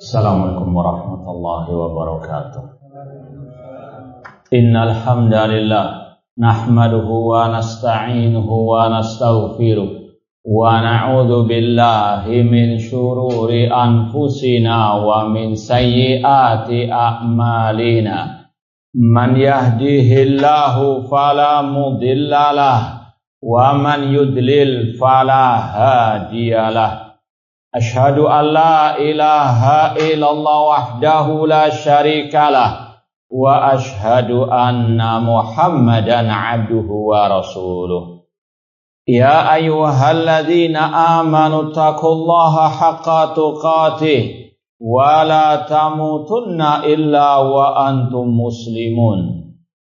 Assalamualaikum warahmatullahi wabarakatuh. Innal hamdalillah nahmaduhu wa nasta'inuhu wa nastaghfiruh wa na'udzu billahi min shururi anfusina wa min sayyiati a'malina. Man yahdihillahu fala mudhillalah wa man yudlil fala hadiyalah. Asyhadu an la ilaha illallah wahdahu la syarikalah wa asyhadu anna Muhammadan abduhu wa rasuluh. Ya ayyuhalladzina amanu taqullaha haqqa tuqatih wa la tamutunna illa wa antum muslimun.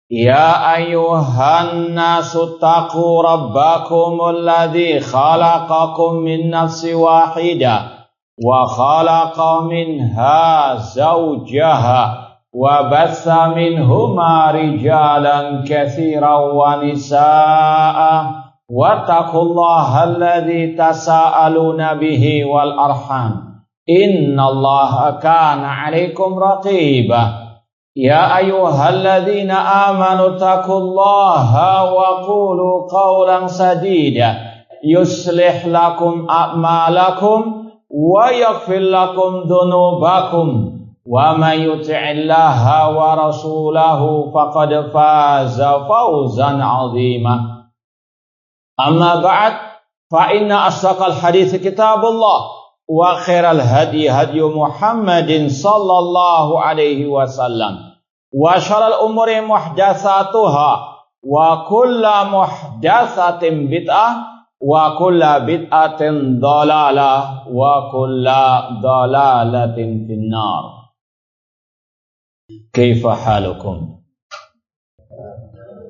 Ya ayyuhan nasu taqu rabbakumul ladzi khalaqakum min nafsin wahidah wa khalaqa minha zawjaha wa batha minhuma rijalan katsiran wa nisaa'a wattaqullaha alladzi tasaaluna bihi wal arham innallaha kana 'alaikum raqiba. Ya ayyuhalladzina amanu taqullaha wa qulu qawlan sadida yuslih lakum a'malakum wa yaghfir lakum dhunubakum wa may yuti'illaha wa rasulahu faqad faza fawzan 'azima. Amma ba'd, fa inna asdaqal hadits kitabullah wa khairal hadi hadyu Muhammadin sallallahu alaihi wasallam wa syarrul umuri muhdatsatuha wa kullu muhdatsatin bid'ah wa kullu bid'atin dhalalah wa kullu dhalalatin finnar. Kaifa halukum?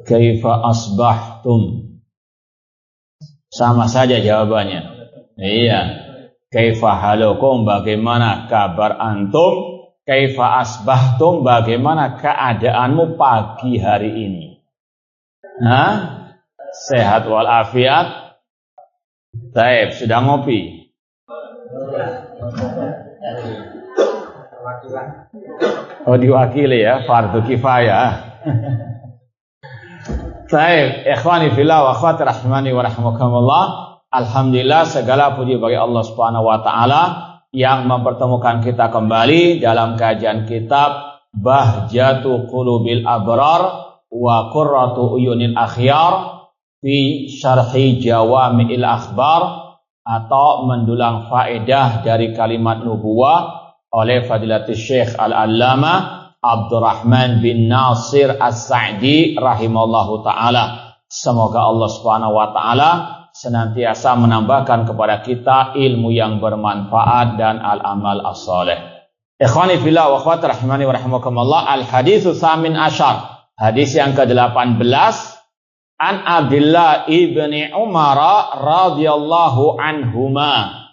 Kaifa asbahtum? Sama saja jawabannya. Iya. Kaifa halukum, bagaimana kabar antum? Kaifa asbahtum, bagaimana keadaanmu pagi hari ini? Sehat walafiat? Taib, sudah ngopi? Oh, diwakili ya, fardu kifayah. Taib, ikhwani fillah wa akhwati rahimani wa rahimakumullah. Alhamdulillah, segala puji bagi Allah Subhanahu wa taala yang mempertemukan kita kembali dalam kajian kitab Bahjatu Qulubil Abrar wa Qurratu Uyunil Akhyar fi Syarhi Jawami'il Akhbar, atau mendulang faedah dari kalimat nubuwah oleh Fadilatul Syekh Al-Allamah Abdurrahman bin Nasir As-Sa'di rahimallahu taala. Semoga Allah Subhanahu wa taala senantiasa menambahkan kepada kita ilmu yang bermanfaat dan al-amal as-saleh. Ikhwani fillah wa akhwati rahimani wa rahimakumullah, al-haditsu tsamin asyar. Hadis yang ke-18, an Abdullah ibni Umar radhiyallahu anhuma.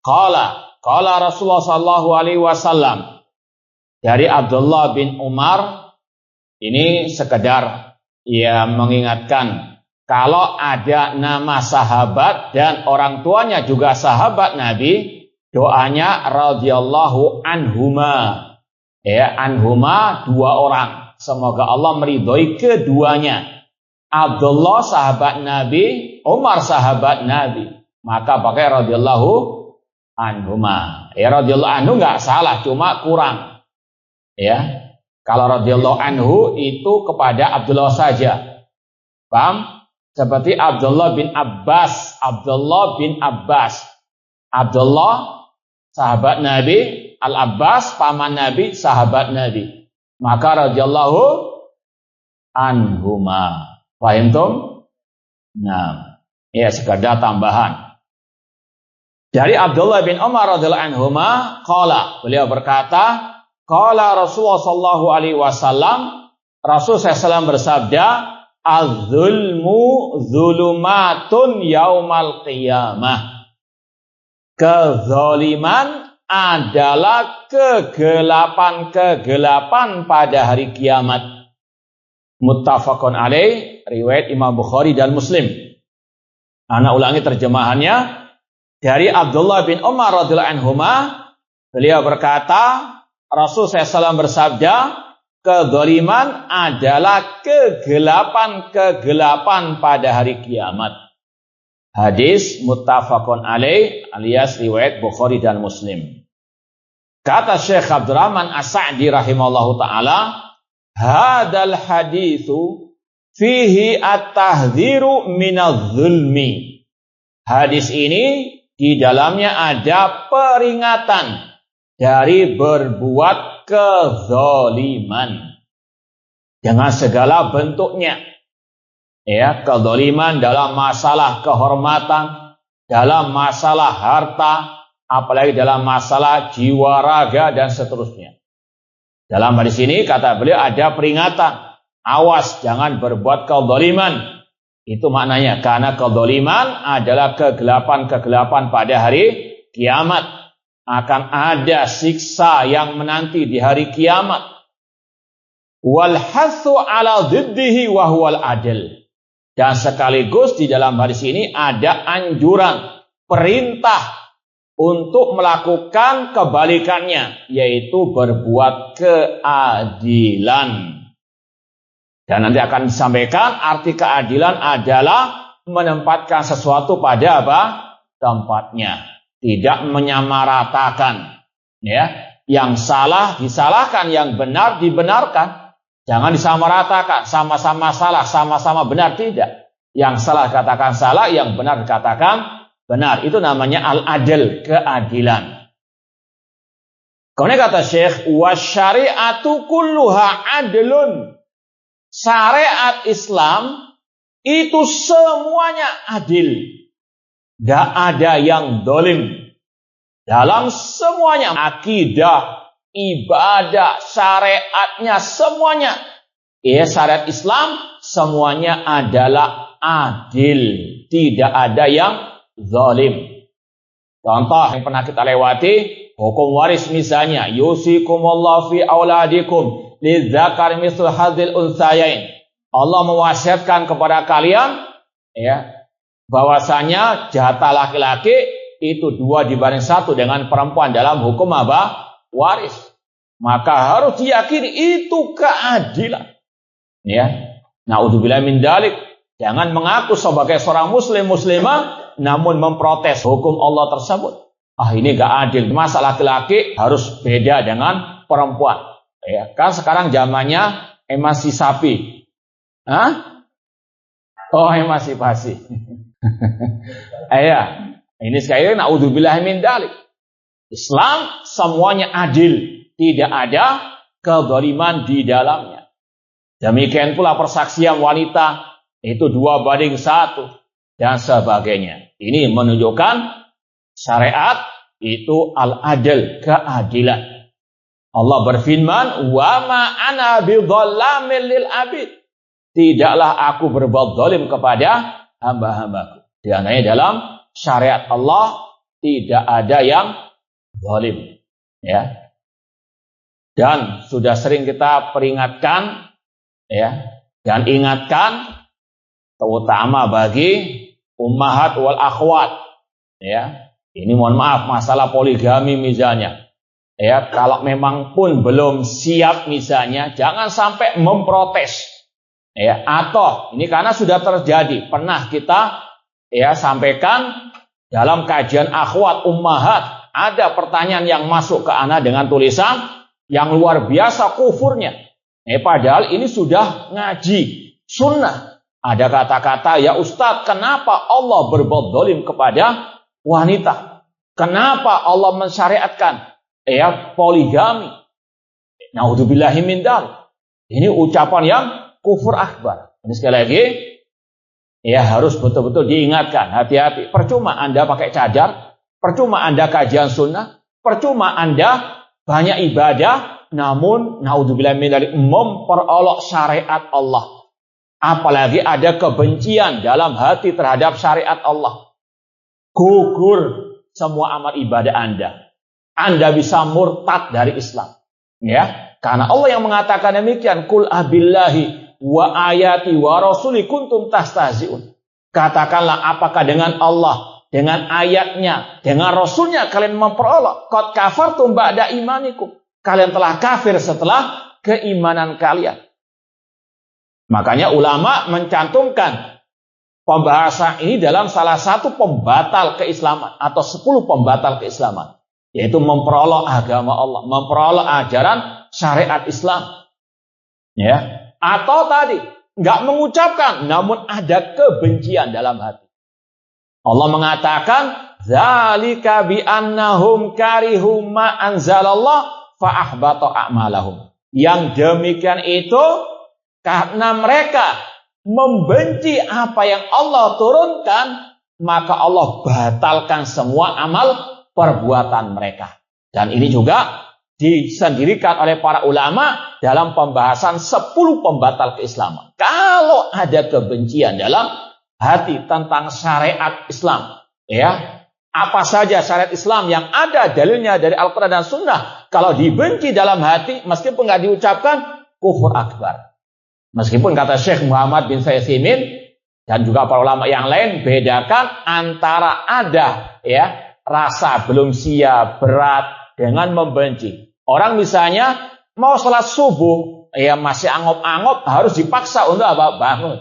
Qala Rasulullah sallallahu alaihi wasallam. Dari Abdullah bin Umar, ini sekedar mengingatkan, kalau ada nama sahabat dan orang tuanya juga sahabat Nabi, doanya radhiyallahu anhuma. Anhuma, dua orang. Semoga Allah meridhoi keduanya. Abdullah sahabat Nabi, Umar sahabat Nabi. Maka pakai radhiyallahu anhuma. Radhiyallahu anhu enggak salah, cuma kurang. Kalau radhiyallahu anhu itu kepada Abdullah saja. Paham? Seperti Abdullah bin Abbas. Abdullah sahabat Nabi, Al-Abbas paman Nabi, sahabat Nabi. Maka radhiyallahu anhuma. Fahimtum? Sekadar tambahan. Dari Abdullah bin Umar radhiyallahu anhuma, qala, beliau berkata, qala Rasulullah sallallahu alaihi wasallam, Rasul SAW bersabda, az-zulmu zulumatun yaumal qiyamah. Kezaliman adalah kegelapan-kegelapan pada hari kiamat. Muttafaqun alaih, riwayat Imam Bukhari dan Muslim. Ana ulangi terjemahannya. Dari Abdullah bin Umar radhiyallahu anhuma, Beliau berkata, Rasul SAW bersabda, kedzaliman adalah kegelapan-kegelapan pada hari kiamat. Hadis muttafaqun alaih alias riwayat Bukhari dan Muslim. Kata Syekh Abdurrahman As-Sa'di rahimahullahu ta'ala, hadal hadithu fihi at-tahdhiru minadz zulmi. Hadis ini di dalamnya ada peringatan dari berbuat kezaliman dengan segala bentuknya. Ya, kezaliman dalam masalah kehormatan, dalam masalah harta, apalagi dalam masalah jiwa raga dan seterusnya. Dalam hadis ini kata beliau ada peringatan, awas jangan berbuat kezaliman. Itu maknanya, karena kezaliman adalah kegelapan-kegelapan pada hari kiamat. Akan ada siksa yang menanti di hari kiamat. Wal hathu ala dhiddihi wa huwal adl. Dan sekaligus di dalam hadis ini ada anjuran, perintah untuk melakukan kebalikannya, yaitu berbuat keadilan. Dan nanti akan disampaikan arti keadilan adalah menempatkan sesuatu pada apa? Tempatnya. Tidak menyamaratakan, ya. Yang salah disalahkan, yang benar dibenarkan. Jangan disamaratakan, sama-sama salah, sama-sama benar, tidak. Yang salah katakan salah, yang benar dikatakan benar. Itu namanya al-adl, keadilan. Kemudian kata Syekh, wasyari'atu kulluha adlun. Syariat Islam itu semuanya adil. Tidak ada yang dolim dalam semuanya. Akidah, ibadah, syariatnya semuanya. Ya, syariat Islam semuanya adalah adil. Tidak ada yang zalim. Contoh yang pernah kita lewati, hukum waris misalnya. Yusikumullahu fi auladikum lidzakari mithlu hadzil untsayain. Allah mewasiatkan kepada kalian, ya, bahwasanya jatah laki-laki itu 2 dibanding 1 dengan perempuan dalam hukum apa? Waris. Maka harus diyakini itu keadilan. Ya. Naudzubillah min dzalik. Jangan mengaku sebagai seorang muslimah namun memprotes hukum Allah tersebut. Ah, ini gak adil. Masa laki-laki harus beda dengan perempuan. Ya, kan sekarang zamannya emansipasi. Hah? Oh, emansipasi. Ya, ini sekali lagi naudzubillah min dzalik. Islam semuanya adil, tidak ada kezaliman di dalamnya. Demikian pula persaksian wanita itu 2 banding 1 dan sebagainya. Ini menunjukkan syariat itu al-adl, keadilan. Allah berfirman, "Wa ma ana bidzallamin lil abid." Tidaklah aku berbuat zalim kepada hamba-hambaku. Di antaranya dalam syariat Allah tidak ada yang zalim, ya. Dan sudah sering kita peringatkan, ya, dan ingatkan terutama bagi ummahat wal akhwat, ya. Ini mohon maaf masalah poligami misalnya. Ya, kalau memang pun belum siap misalnya, jangan sampai memprotes. Ya, atau ini karena sudah terjadi, pernah kita ya sampaikan dalam kajian akhwat ummahat, ada pertanyaan yang masuk ke ana dengan tulisan yang luar biasa kufurnya. Padahal ini sudah ngaji sunnah. Ada kata-kata, ya Ustadz, kenapa Allah berbuat zalim kepada wanita? Kenapa Allah mensyariatkan ya poligami? Naudzubillahi min dzalik. Ini ucapan yang kufur akbar. Ini sekali lagi ya harus betul-betul diingatkan, hati-hati. Percuma Anda pakai cadar, percuma Anda kajian sunnah, percuma Anda banyak ibadah, namun naudzubillah min dzalik memperolok syariat Allah. Apalagi ada kebencian dalam hati terhadap syariat Allah. Gugur semua amal ibadah Anda. Anda bisa murtad dari Islam. Ya, karena Allah yang mengatakan demikian, "Qul abillahi wa ayati wa rasuli kuntum tastahzi'un." Katakanlah, apakah dengan Allah dengan ayatnya, dengan rasulnya kalian memperolok. Qad kafartum ba'da imanikum. Kalian telah kafir setelah keimanan kalian. Makanya ulama mencantumkan pembahasan ini dalam salah satu pembatal keislaman atau 10 pembatal keislaman, yaitu memperolok agama Allah, memperolok ajaran syariat Islam. Ya, atau tadi nggak mengucapkan namun ada kebencian dalam hati. Allah mengatakan, "Dzalika bi annahum karihu ma anzalallah fa ahbata a'malahum." Yang demikian itu karena mereka membenci apa yang Allah turunkan, maka Allah batalkan semua amal perbuatan mereka. Dan ini juga disendirikan oleh para ulama dalam pembahasan 10 pembatal keislaman. Kalau ada kebencian dalam hati tentang syariat Islam, ya, apa saja syariat Islam yang ada dalilnya dari Al-Quran dan Sunnah, kalau dibenci dalam hati, meskipun nggak diucapkan, kufur akbar. Meskipun kata Syekh Muhammad bin Sayyid dan juga para ulama yang lain, bedakan antara ada ya rasa belum siap, berat dengan membenci. Orang misalnya mau sholat subuh, ya masih angop-angop, harus dipaksa untuk apa? Bangun.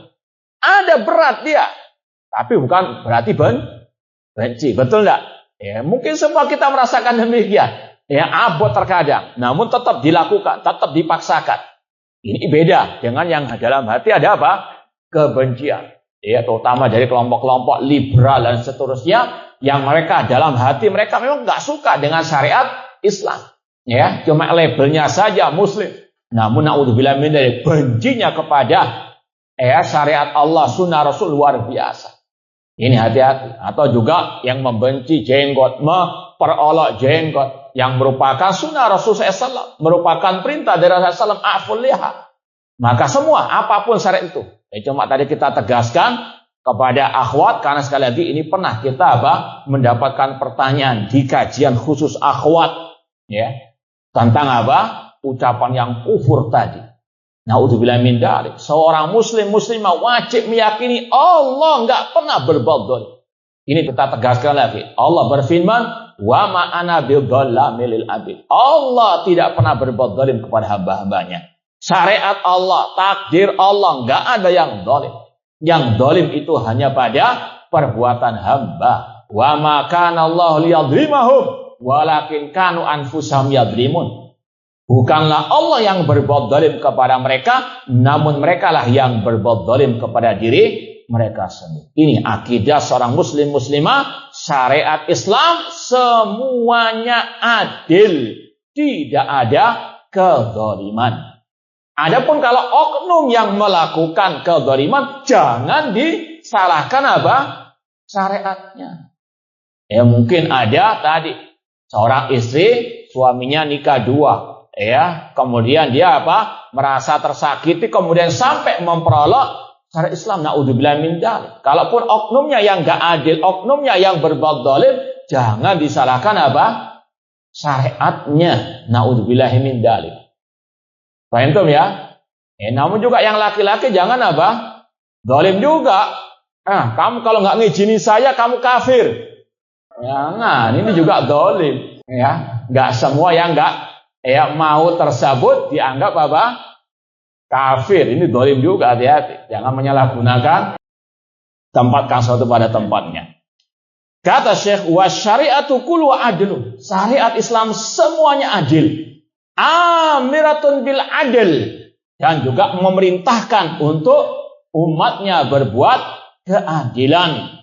Ada berat dia, tapi bukan berarti benci, betul enggak? Ya, mungkin semua kita merasakan demikian. Ya, abot terkadang, namun tetap dilakukan, tetap dipaksakan. Ini beda dengan yang dalam hati ada apa? Kebencian. Ya, terutama dari kelompok-kelompok liberal dan seterusnya, yang mereka dalam hati mereka memang nggak suka dengan syariat Islam. Ya, cuma labelnya saja Muslim. Namun naudzubillah min dzalik, bencinya kepada syariat Allah, sunnah Rasul luar biasa. Ini hati-hati. Atau juga yang membenci jenggot, memperolok jenggot, yang merupakan sunnah Rasul SAW, merupakan perintah dari Rasulullah SAW, aful liha. Maka semua, apapun syariat itu. Cuma tadi kita tegaskan kepada akhwat, karena sekali lagi ini pernah kita mendapatkan pertanyaan di kajian khusus akhwat, ya, tentang ucapan yang kufur tadi. Naudzubillah min dzalik. Seorang muslimah wajib meyakini Allah nggak pernah berbuat zalim. Ini kita tegaskan lagi. Allah berfirman, "Wa ma ana bidzallamil lil abid." Allah tidak pernah berbuat zalim kepada hamba-hambanya. Syariat Allah, takdir Allah, nggak ada yang zalim. Yang zalim itu hanya pada perbuatan hamba. Wa ma kana Allah liyadzlimahum walakin kanu anfusahum yadzlimun. Bukanlah Allah yang berbuat zalim kepada mereka, namun merekalah yang berbuat zalim kepada diri mereka sendiri. Ini akidah seorang muslim muslimah, syariat Islam semuanya adil, tidak ada kezaliman. Adapun kalau oknum yang melakukan kezaliman, jangan disalahkan syariatnya. Ya mungkin ada tadi seorang istri, suaminya nikah 2. Ya, kemudian dia merasa tersakiti, kemudian sampai memperolok syariat Islam. Naudzubillah min dzalik. Kalaupun oknumnya yang enggak adil, oknumnya yang berbuat zalim, jangan disalahkan syariatnya. Naudzubillah min dzalik. Paham ya? Namun juga yang laki-laki jangan zalim juga. Kamu kalau enggak ngizinin saya, kamu kafir. Jangan, ini juga zalim. Ya, enggak semua yang enggak mau tersebut dianggap kafir. Ini zalim juga, hati-hati. Jangan menyalahgunakan, tempatkan sesuatu pada tempatnya. Kata Syekh, wa syariatu kullu adlu. Syariat Islam semuanya adil. Amiratun bil adil. Dan juga memerintahkan untuk umatnya berbuat keadilan.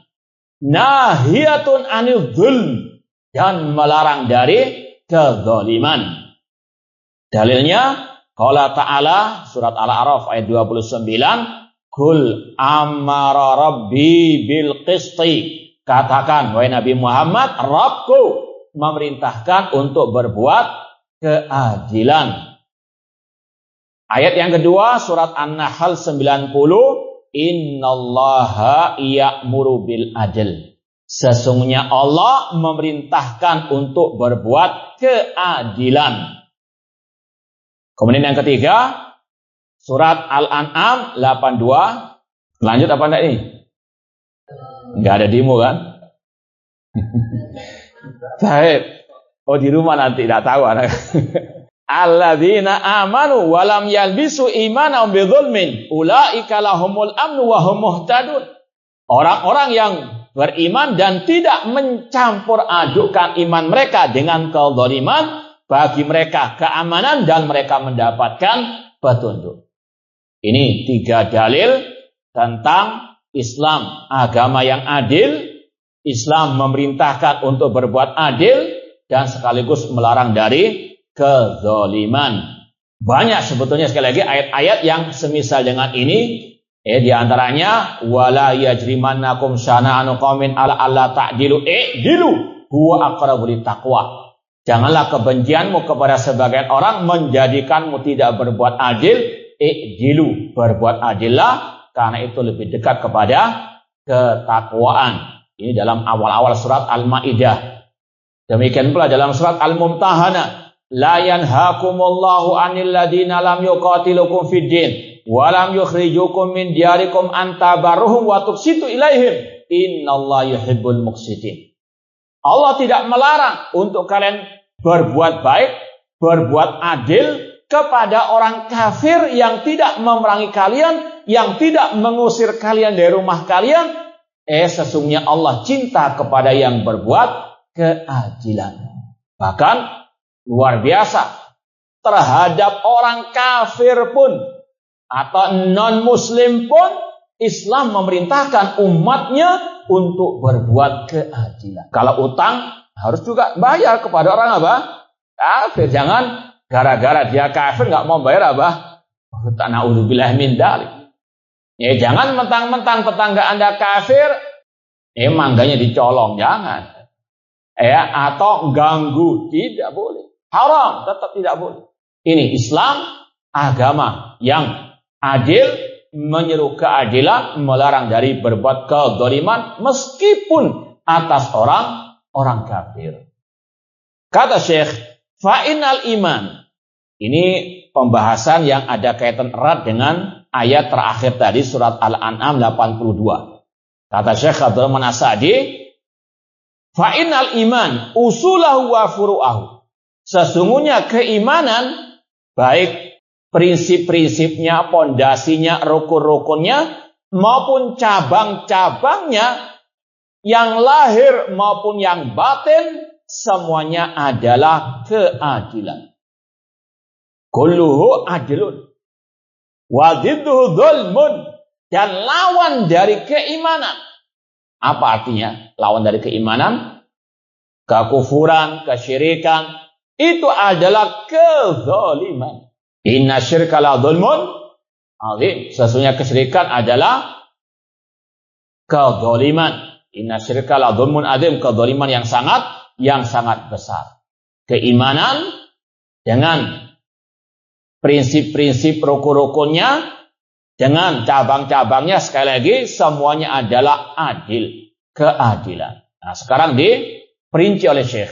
Nahiyatun anil dzulm. Dan melarang dari kezaliman. Dalilnya, qala ta'ala, surat Al-A'raf ayat 29, Kul amara rabbi bil qisti. Katakan, wahai Nabi Muhammad, Rabbku memerintahkan untuk berbuat keadilan. Ayat yang kedua, surat An-Nahl 90, Innallaha ya'muru bil adl. Sesungguhnya Allah memerintahkan untuk berbuat keadilan. Kemudian yang ketiga, surat Al-An'am 82. Lanjut apa enggak ini? Enggak ada demo kan? Baik. Oh, di rumah nanti tidak tahu anak. Alladzina amanu wa lam yalbisu imanahum bidzulmin ulaika lahumul amnu wa hum muhtadun. Orang-orang yang beriman dan tidak mencampur adukkan iman mereka dengan kezaliman, bagi mereka keamanan dan mereka mendapatkan petunjuk. Ini 3 dalil tentang Islam, agama yang adil. Islam memerintahkan untuk berbuat adil dan sekaligus melarang dari kezaliman. Banyak sebetulnya sekali lagi ayat-ayat yang semisal dengan ini. Di antaranya wala yajrimannakum syana'anu qaumin ala alla ta'dilu i'dilu huwa aqrabu littaqwa. Janganlah kebencianmu kepada sebagian orang menjadikanmu tidak berbuat adil. I'dilu, berbuat adillah karena itu lebih dekat kepada ketakwaan. Ini dalam awal-awal surat Al-Maidah. Demikian pula dalam surat Al-Mumtahanah, la yanhaakumullahu 'anil ladzina lam yuqatilukum fid din wa lam yukhrijukum min diyarikum an tabarruhum wa tuqsitu ilaihim innallaha yuhibbul muqsitin. Allah tidak melarang untuk kalian berbuat baik, berbuat adil kepada orang kafir yang tidak memerangi kalian, yang tidak mengusir kalian dari rumah kalian. Sesungguhnya Allah cinta kepada yang berbuat keadilan. Bahkan luar biasa, terhadap orang kafir pun atau non-muslim pun Islam memerintahkan umatnya untuk berbuat keadilan. Kalau utang harus juga bayar kepada orang apa? Kafir. Jangan gara-gara dia kafir nggak mau bayar apa? Na'udzubillah min dzalik. Jangan mentang-mentang tetangga Anda kafir, mangganya dicolong, jangan. Atau ganggu, tidak boleh. Haram, tetap tidak boleh. Ini Islam, agama yang adil, menyeru keadilan, melarang dari berbuat kezaliman meskipun atas orang kafir. Kata Syekh, fa'inal iman. Ini pembahasan yang ada kaitan erat dengan ayat terakhir tadi surat Al-An'am 82. Kata Syekh Abdurrahman As-Sa'di, fa'inal iman usulahu wa furu'ahu. Sesungguhnya keimanan, baik prinsip-prinsipnya, pondasinya, rukun-rukunnya, maupun cabang-cabangnya, yang lahir maupun yang batin, semuanya adalah keadilan. Kulluhu adilun wa dhidduhu dzulmun. Dan lawan dari keimanan. Apa artinya lawan dari keimanan? Kekufuran, kesyirikan, itu adalah kezaliman. Inna syirka la dzulmun azim. Sesungguhnya kesyirikan adalah kezaliman. Inna syirka la dzulmun azim, kezaliman yang sangat besar. Keimanan dengan prinsip-prinsip rukun-rukunnya, dengan cabang-cabangnya, sekali lagi semuanya adalah adil, keadilan. Nah, sekarang diperinci oleh Syekh.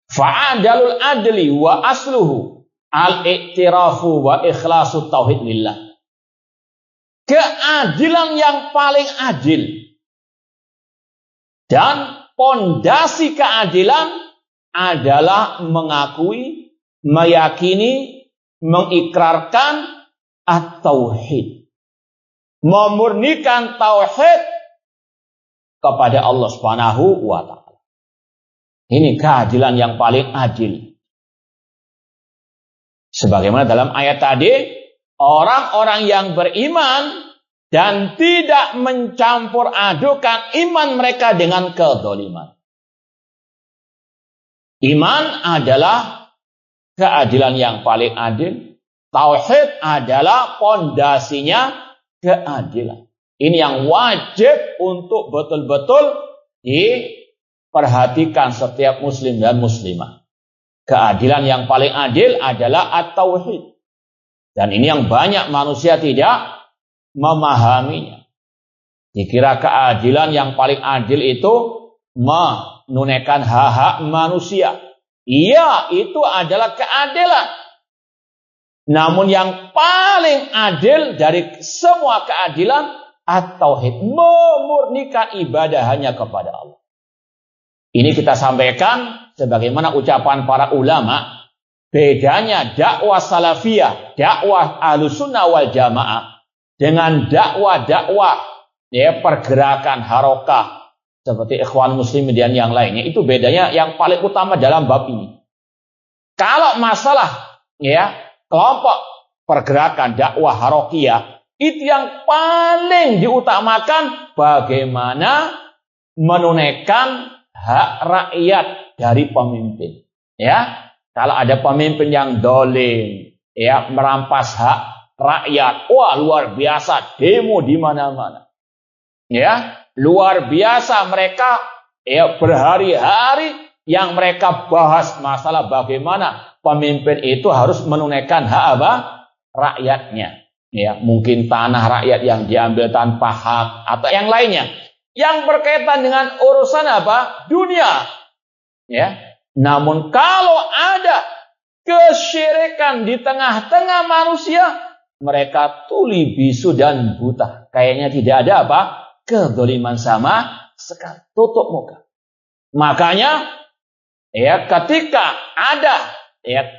Fa'adalul adli wa asluhu al-i'tirafu wa ikhlasu tauhid lillah. Keadilan yang paling adil dan pondasi keadilan adalah mengakui, meyakini, mengikrarkan at-tauhid. Memurnikan tauhid kepada Allah Subhanahu wa ta'ala. Ini keadilan yang paling adil. Sebagaimana dalam ayat tadi, orang-orang yang beriman dan tidak mencampur adukan iman mereka dengan kedzaliman. Iman adalah keadilan yang paling adil. Tauhid adalah pondasinya keadilan. Ini yang wajib untuk betul-betul diperhatikan setiap muslim dan muslimah. Keadilan yang paling adil adalah at-tauhid. Dan ini yang banyak manusia tidak memahaminya. Dikira keadilan yang paling adil itu menunaikan hak-hak manusia. Iya, itu adalah keadilan. Namun yang paling adil dari semua keadilan at-tauhid, memurnikan ibadah hanya kepada Allah. Ini kita sampaikan sebagaimana ucapan para ulama, bedanya dakwah salafiyah, dakwah Ahlussunnah wal Jamaah dengan dakwah-dakwah pergerakan harokah seperti Ikhwan Muslimin dan yang lainnya. Itu bedanya yang paling utama dalam bab ini. Kalau masalah kelompok pergerakan dakwah harokiyah, itu yang paling diutamakan bagaimana menunaikan hak rakyat dari pemimpin. Kalau ada pemimpin yang dolim, merampas hak rakyat, wah luar biasa, demo di mana-mana. Luar biasa mereka berhari-hari yang mereka bahas masalah bagaimana pemimpin itu harus menunaikan hak rakyatnya. Mungkin tanah rakyat yang diambil tanpa hak atau yang lainnya yang berkaitan dengan urusan dunia. Namun kalau ada kesyirikan di tengah-tengah manusia, mereka tuli bisu dan buta. Kayaknya tidak ada kezaliman sama sekali. Tutup muka. Makanya ketika ada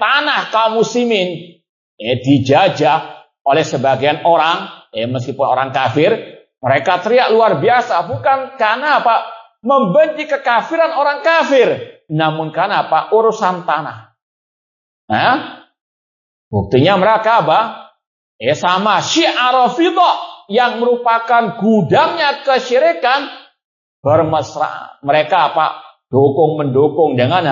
tanah kaum muslimin dijajah oleh sebagian orang, meskipun orang kafir, mereka teriak luar biasa, bukan karena membenci kekafiran orang kafir, namun karena urusan tanah. Buktinya mereka sama Syiah Rafidhah yang merupakan gudangnya kesyirikan bermesra. Mereka dukung-mendukung dengan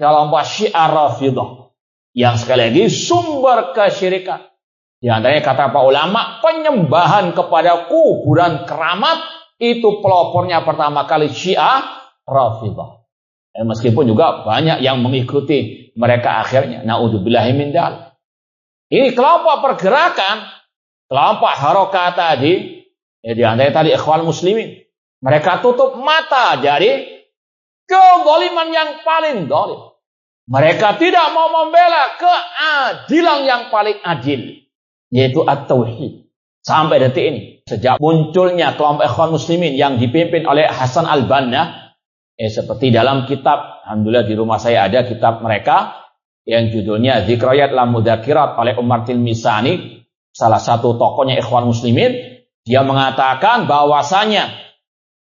kelompok Syiah Rafidhah yang sekali lagi sumber kesyirikan. Di antaranya kata para ulama, penyembahan kepada kuburan keramat itu pelopornya pertama kali Syiah Rafidhah. Meskipun juga banyak yang mengikuti mereka akhirnya. Na'udzubillahi min dzalik. Ini kelompok pergerakan, kelompok harokah tadi, di antaranya tadi Ikhwan Muslimin. Mereka tutup mata dari kezaliman yang paling zalim. Mereka tidak mau membela keadilan yang paling adil, yaitu at-tauhid. Sampai detik ini, sejak munculnya kelompok Ikhwan Muslimin yang dipimpin oleh Hasan al-Banna, seperti dalam kitab, alhamdulillah di rumah saya ada kitab mereka yang judulnya Dzikrayat la Mudzakirat oleh Umar Tilmisani, salah satu tokohnya Ikhwan Muslimin. Dia mengatakan bahwasanya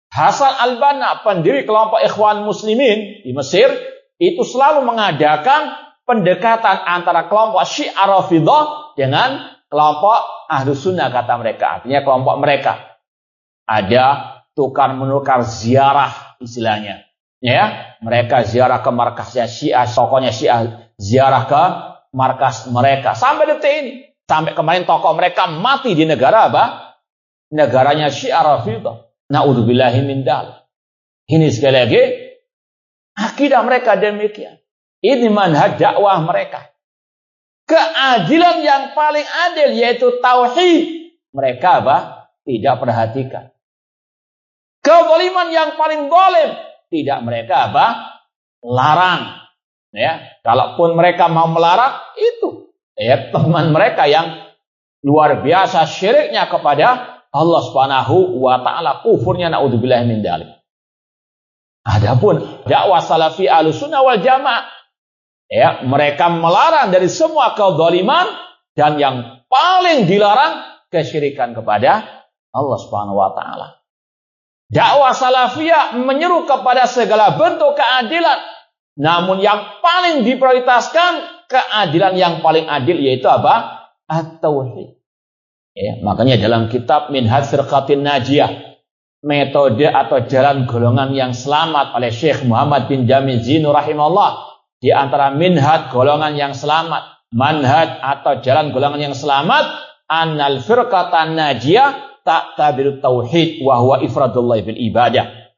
Hasan al-Banna, pendiri kelompok Ikhwan Muslimin di Mesir, itu selalu mengadakan pendekatan antara kelompok Syiah Rafidhah dengan kelompok Ahlussunnah, kata mereka. Artinya kelompok mereka ada tukar menukar ziarah istilahnya. Mereka ziarah ke markasnya Syiah, tokohnya Syiah ziarah ke markas mereka. Sampai detik ini. Sampai kemarin tokoh mereka mati di negara negaranya Syiah Rafidhah. Na'udzubillahi min dzalik. Ini sekali lagi akidah mereka demikian. Ini manhaj dakwah mereka. Keadilan yang paling adil yaitu tauhid, mereka tidak perhatikan. Kezaliman yang paling zalim tidak mereka larang. Kalaupun mereka mau melarang, itu teman mereka yang luar biasa syiriknya kepada Allah Subhanahu wa taala, kufurnya naudzubillahi min dzalik. Adapun dakwah salafi Ahlussunnah wal Jamaah, mereka melarang dari semua kezaliman dan yang paling dilarang kesyirikan kepada Allah Subhanahu wa taala. Dakwah salafiyah menyeru kepada segala bentuk keadilan, namun yang paling diprioritaskan keadilan yang paling adil yaitu at-tauhid. Makanya dalam kitab Minhaj Firqatin Najiyah, metode atau jalan golongan yang selamat oleh Syekh Muhammad bin Jamil Zinu rahimahullah, di antara minhaj golongan yang selamat, manhaj atau jalan golongan yang selamat, annal firqatan najiyah ta'tabiru tauhid wa huwa ifradullah bil ibadah.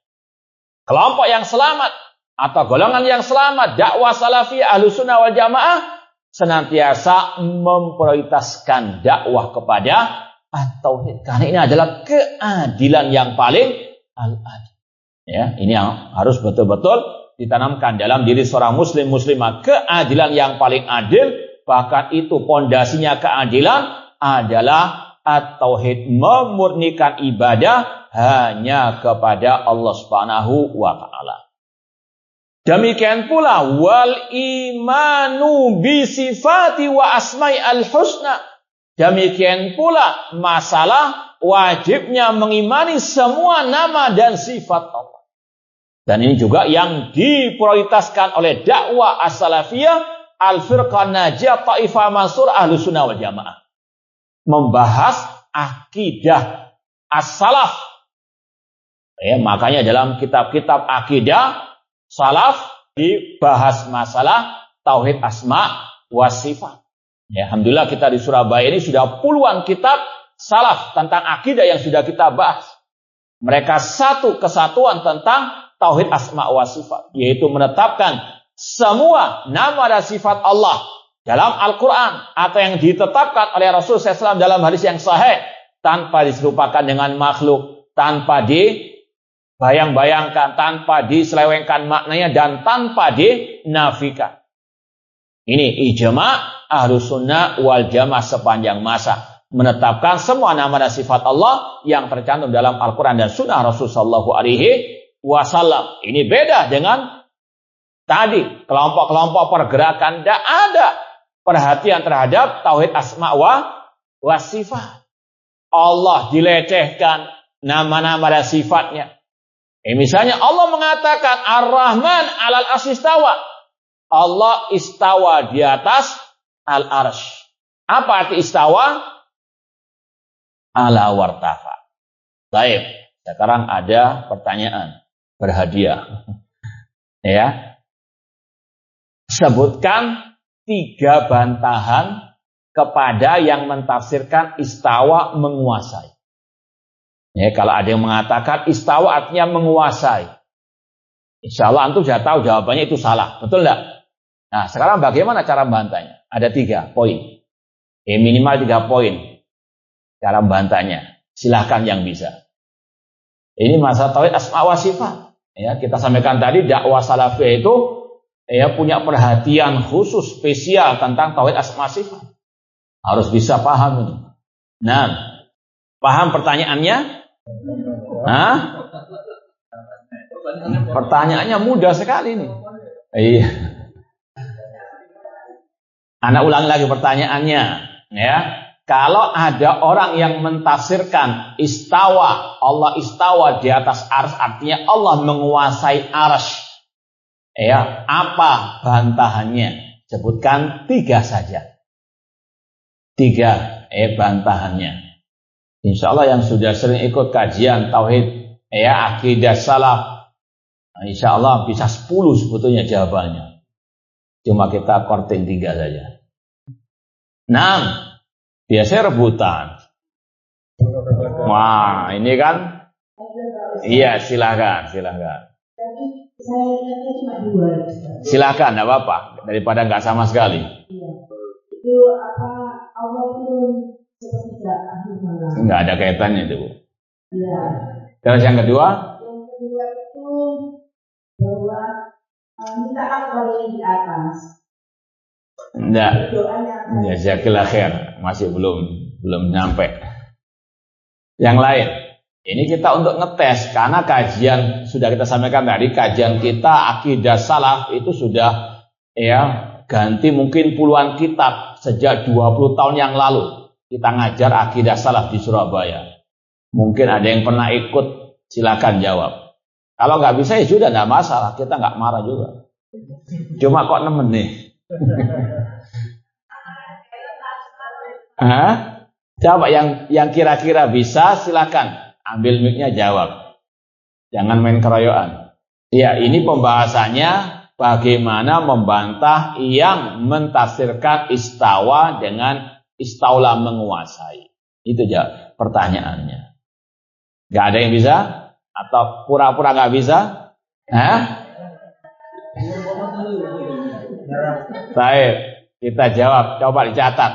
Kelompok yang selamat atau golongan yang selamat dakwah salafiyah Ahlussunnah wal Jamaah senantiasa memprioritaskan dakwah kepada at-tauhid, karena ini adalah keadilan yang paling al-adil. Ini yang harus betul-betul ditanamkan dalam diri seorang muslim muslimah, keadilan yang paling adil. Bahkan itu pondasinya keadilan adalah at-tauhid, memurnikan ibadah hanya kepada Allah Subhanahu wa taala. Demikian pula wal imanu bi sifati wa asma'i al-husna. Demikian pula masalah wajibnya mengimani semua nama dan sifat Allah. Dan ini juga yang diprioritaskan oleh dakwah as-salafiyah al-firqah najiyah ta'ifah mansur ahlus sunnah wal jamaah. Membahas akidah as-salaf. Ya, makanya dalam kitab-kitab akidah salaf dibahas masalah tauhid asma wa sifat. Ya, alhamdulillah kita di Surabaya ini sudah puluhan kitab salaf tentang akidah yang sudah kita bahas. Mereka satu kesatuan tentang tauhid asma wa sifat, yaitu menetapkan semua nama dan sifat Allah dalam Al-Quran atau yang ditetapkan oleh Rasulullah SAW dalam hadis yang sahih tanpa diserupakan dengan makhluk, tanpa dibayang-bayangkan, tanpa diselewengkan maknanya dan tanpa dinafikan. Ini ijma' Ahlus Sunnah wal Jamaah sepanjang masa, menetapkan semua nama dan sifat Allah yang tercantum dalam Al-Quran dan Sunnah Rasulullah Shallallahu Alaihi Wasallam. Ini beda dengan tadi kelompok-kelompok pergerakan. Tidak ada perhatian terhadap tauhid asma wa sifat. Allah dilecehkan nama-nama dan sifatnya. Misalnya Allah mengatakan Ar-Rahman alal arsy istawa. Allah istawa di atas al-arsy. Apa arti istawa? Ala wartafa. Baik, sekarang ada pertanyaan berhadiah. Ya. Sebutkan 3 bantahan kepada yang mentafsirkan istawa menguasai. Ya, kalau ada yang mengatakan istawa artinya menguasai, insya Allah antum sudah tahu jawabannya itu salah, betul enggak? Nah, sekarang bagaimana cara membantahnya? Ada 3 poin. Minimal 3 poin cara membantahnya. Silahkan yang bisa. Ini masalah tauhid asma wa sifat. Ya, kita sampaikan tadi dakwah salafiyah itu punya perhatian khusus spesial tentang tauhid asma sifat. Harus bisa paham itu. Nah, paham pertanyaannya? Hah? Pertanyaannya mudah sekali nih. Iya. Anak ulangi lagi pertanyaannya, ya. Kalau ada orang yang mentafsirkan istawa, Allah istawa di atas arsy, artinya Allah menguasai arsy. Ya, apa bantahannya? Sebutkan 3 saja. 3 bantahannya. Insya Allah yang sudah sering ikut kajian tauhid akidah salaf, insya Allah bisa 10 sebetulnya jawabannya. Cuma kita korting 3 saja. 6. Biasanya rebutan. Wah, ini kan? Iya, silakan. Silakan, enggak apa-apa. Daripada nggak sama sekali. Itu apa Allah turun Enggak ada kaitannya itu, Bu. Iya. Terus yang kedua? Yang kedua itu bahwa minta kepada yang di atas. Enggak. Jazakallahu khair, masih belum nyampe. Yang lain. Ini kita untuk ngetes karena kajian sudah kita sampaikan tadi, kajian kita akidah salaf itu sudah ganti mungkin puluhan kitab sejak 20 tahun yang lalu. Kita ngajar akidah salaf di Surabaya. Mungkin ada yang pernah ikut, silakan jawab. Kalau nggak bisa ya sudah, nggak masalah, kita nggak marah juga. Cuma kok nemen nih. Coba yang kira-kira bisa, silakan ambil mic-nya jawab. Jangan main keroyokan. Ya, ini pembahasannya bagaimana membantah yang mentafsirkan istawa dengan istaula menguasai. Itu aja pertanyaannya. Gak ada yang bisa? Atau pura-pura gak bisa? Baik, kita jawab. Coba dicatat.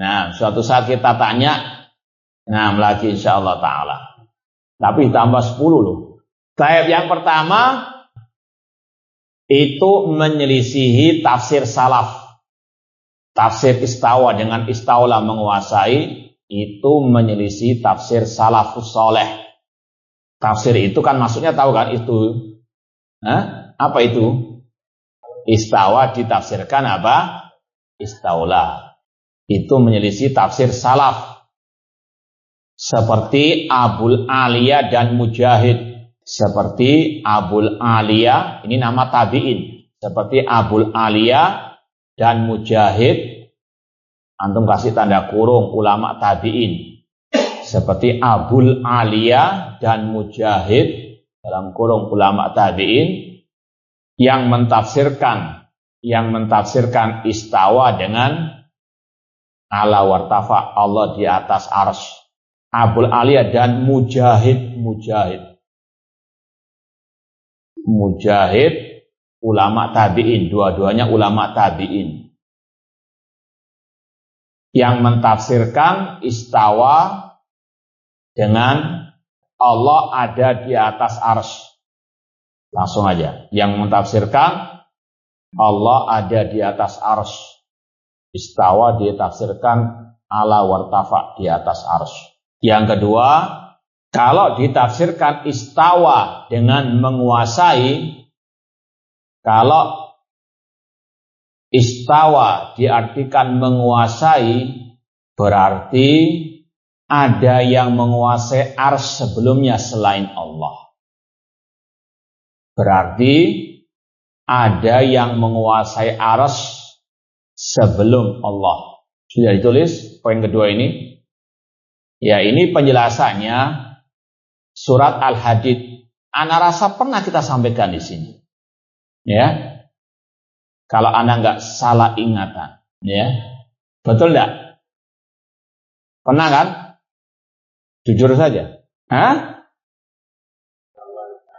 Nah, suatu saat kita tanya. Nah, lagi insyaAllah ta'ala. Tapi tambah 10 loh. Baik, yang pertama itu menyelisihi tafsir salaf. Tafsir istawa dengan istaula menguasai itu menyelisih tafsir salafus soleh. Tafsir itu kan maksudnya tahu kan itu? Apa itu? Istawa ditafsirkan apa? Istaula. Itu menyelisih tafsir salaf. Seperti Abul Aliyah dan Mujahid. Seperti Abul Aliyah, ini nama tabi'in. Seperti Abul Aliyah dan Mujahid. Antum kasih tanda kurung ulama tabi'in. Seperti Abul Aliyah dan Mujahid dalam kurung ulama tabi'in yang mentafsirkan istawa dengan ala wartafa, Allah di atas arsy. Abul Aliyah dan Mujahid ulama tabi'in, dua-duanya ulama tabi'in yang mentafsirkan istawa dengan Allah ada di atas arsy. Langsung aja, yang mentafsirkan Allah ada di atas arsy. Istawa ditafsirkan ala wartafa, di atas arsy. Yang kedua, kalau ditafsirkan istawa dengan menguasai, kalau istawa diartikan menguasai, berarti ada yang menguasai arsy sebelumnya selain Allah. Berarti ada yang menguasai arsy sebelum Allah. Sudah ditulis poin kedua ini? Ya, ini penjelasannya surat Al-Hadid. Ana rasa pernah kita sampaikan di sini. Ya. Kalau Anda nggak salah ingatan, ya. Betul enggak? Pernah kan? Jujur saja. Hah?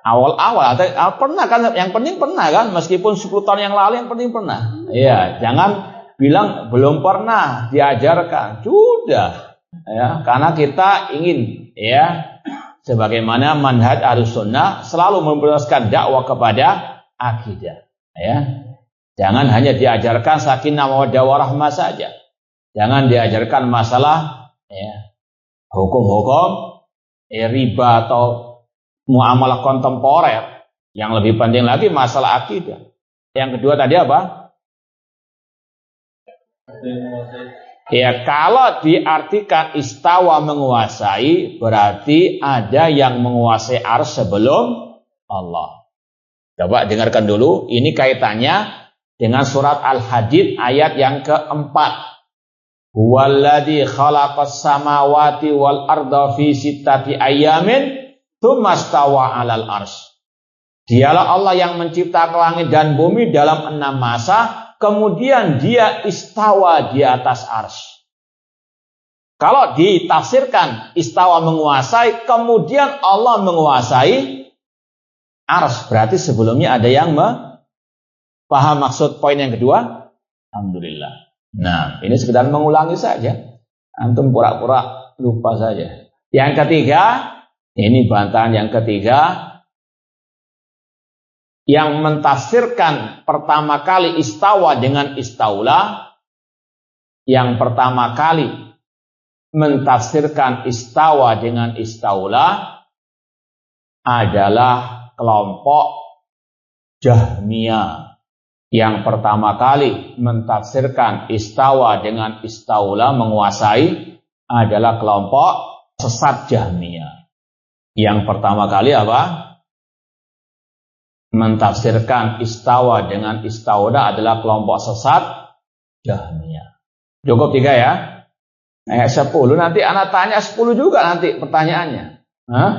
Awal-awal pernah kan? Yang penting pernah kan? Meskipun 10 tahun yang lalu yang penting pernah. Iya, jangan bilang belum pernah diajarkan. Sudah. Ya, karena kita ingin, ya, sebagaimana manhaj Ahlussunnah selalu memprioritaskan dakwah kepada akidah, ya. Jangan hanya diajarkan sakinah mawaddah warahmah saja. Jangan diajarkan masalah, ya, hukum-hukum riba atau muamalah kontemporer. Yang lebih penting lagi masalah akidah. Yang kedua tadi apa? Ya, kalau diartikan istawa menguasai, berarti ada yang menguasai arsy sebelum Allah. Coba dengarkan dulu, ini kaitannya dengan surat Al-Hadid ayat yang keempat. Huwallazi khalaqas samawati wal arda fi sittati ayyamin tsumma stawa 'alal arsy. Dialah Allah yang menciptakan langit dan bumi dalam 6 masa. Kemudian dia istawa di atas arsy. Kalau ditafsirkan istawa menguasai, kemudian Allah menguasai arsy. Berarti sebelumnya ada yang paham maksud poin yang kedua? Alhamdulillah. Nah, ini sekedar mengulangi saja. Antum pura-pura lupa saja. Yang ketiga, ini bantahan yang ketiga. Yang mentafsirkan pertama kali istawa dengan istaula, yang pertama kali mentafsirkan istawa dengan istaula adalah kelompok Jahmiyah. Yang pertama kali mentafsirkan istawa dengan istaula menguasai adalah kelompok sesat Jahmiyah. Yang pertama kali apa? Mentafsirkan istawa dengan istaula adalah kelompok sesat Jahmiyah. Cukup 3 ya? 10 nanti anak tanya 10 juga nanti pertanyaannya. Hah?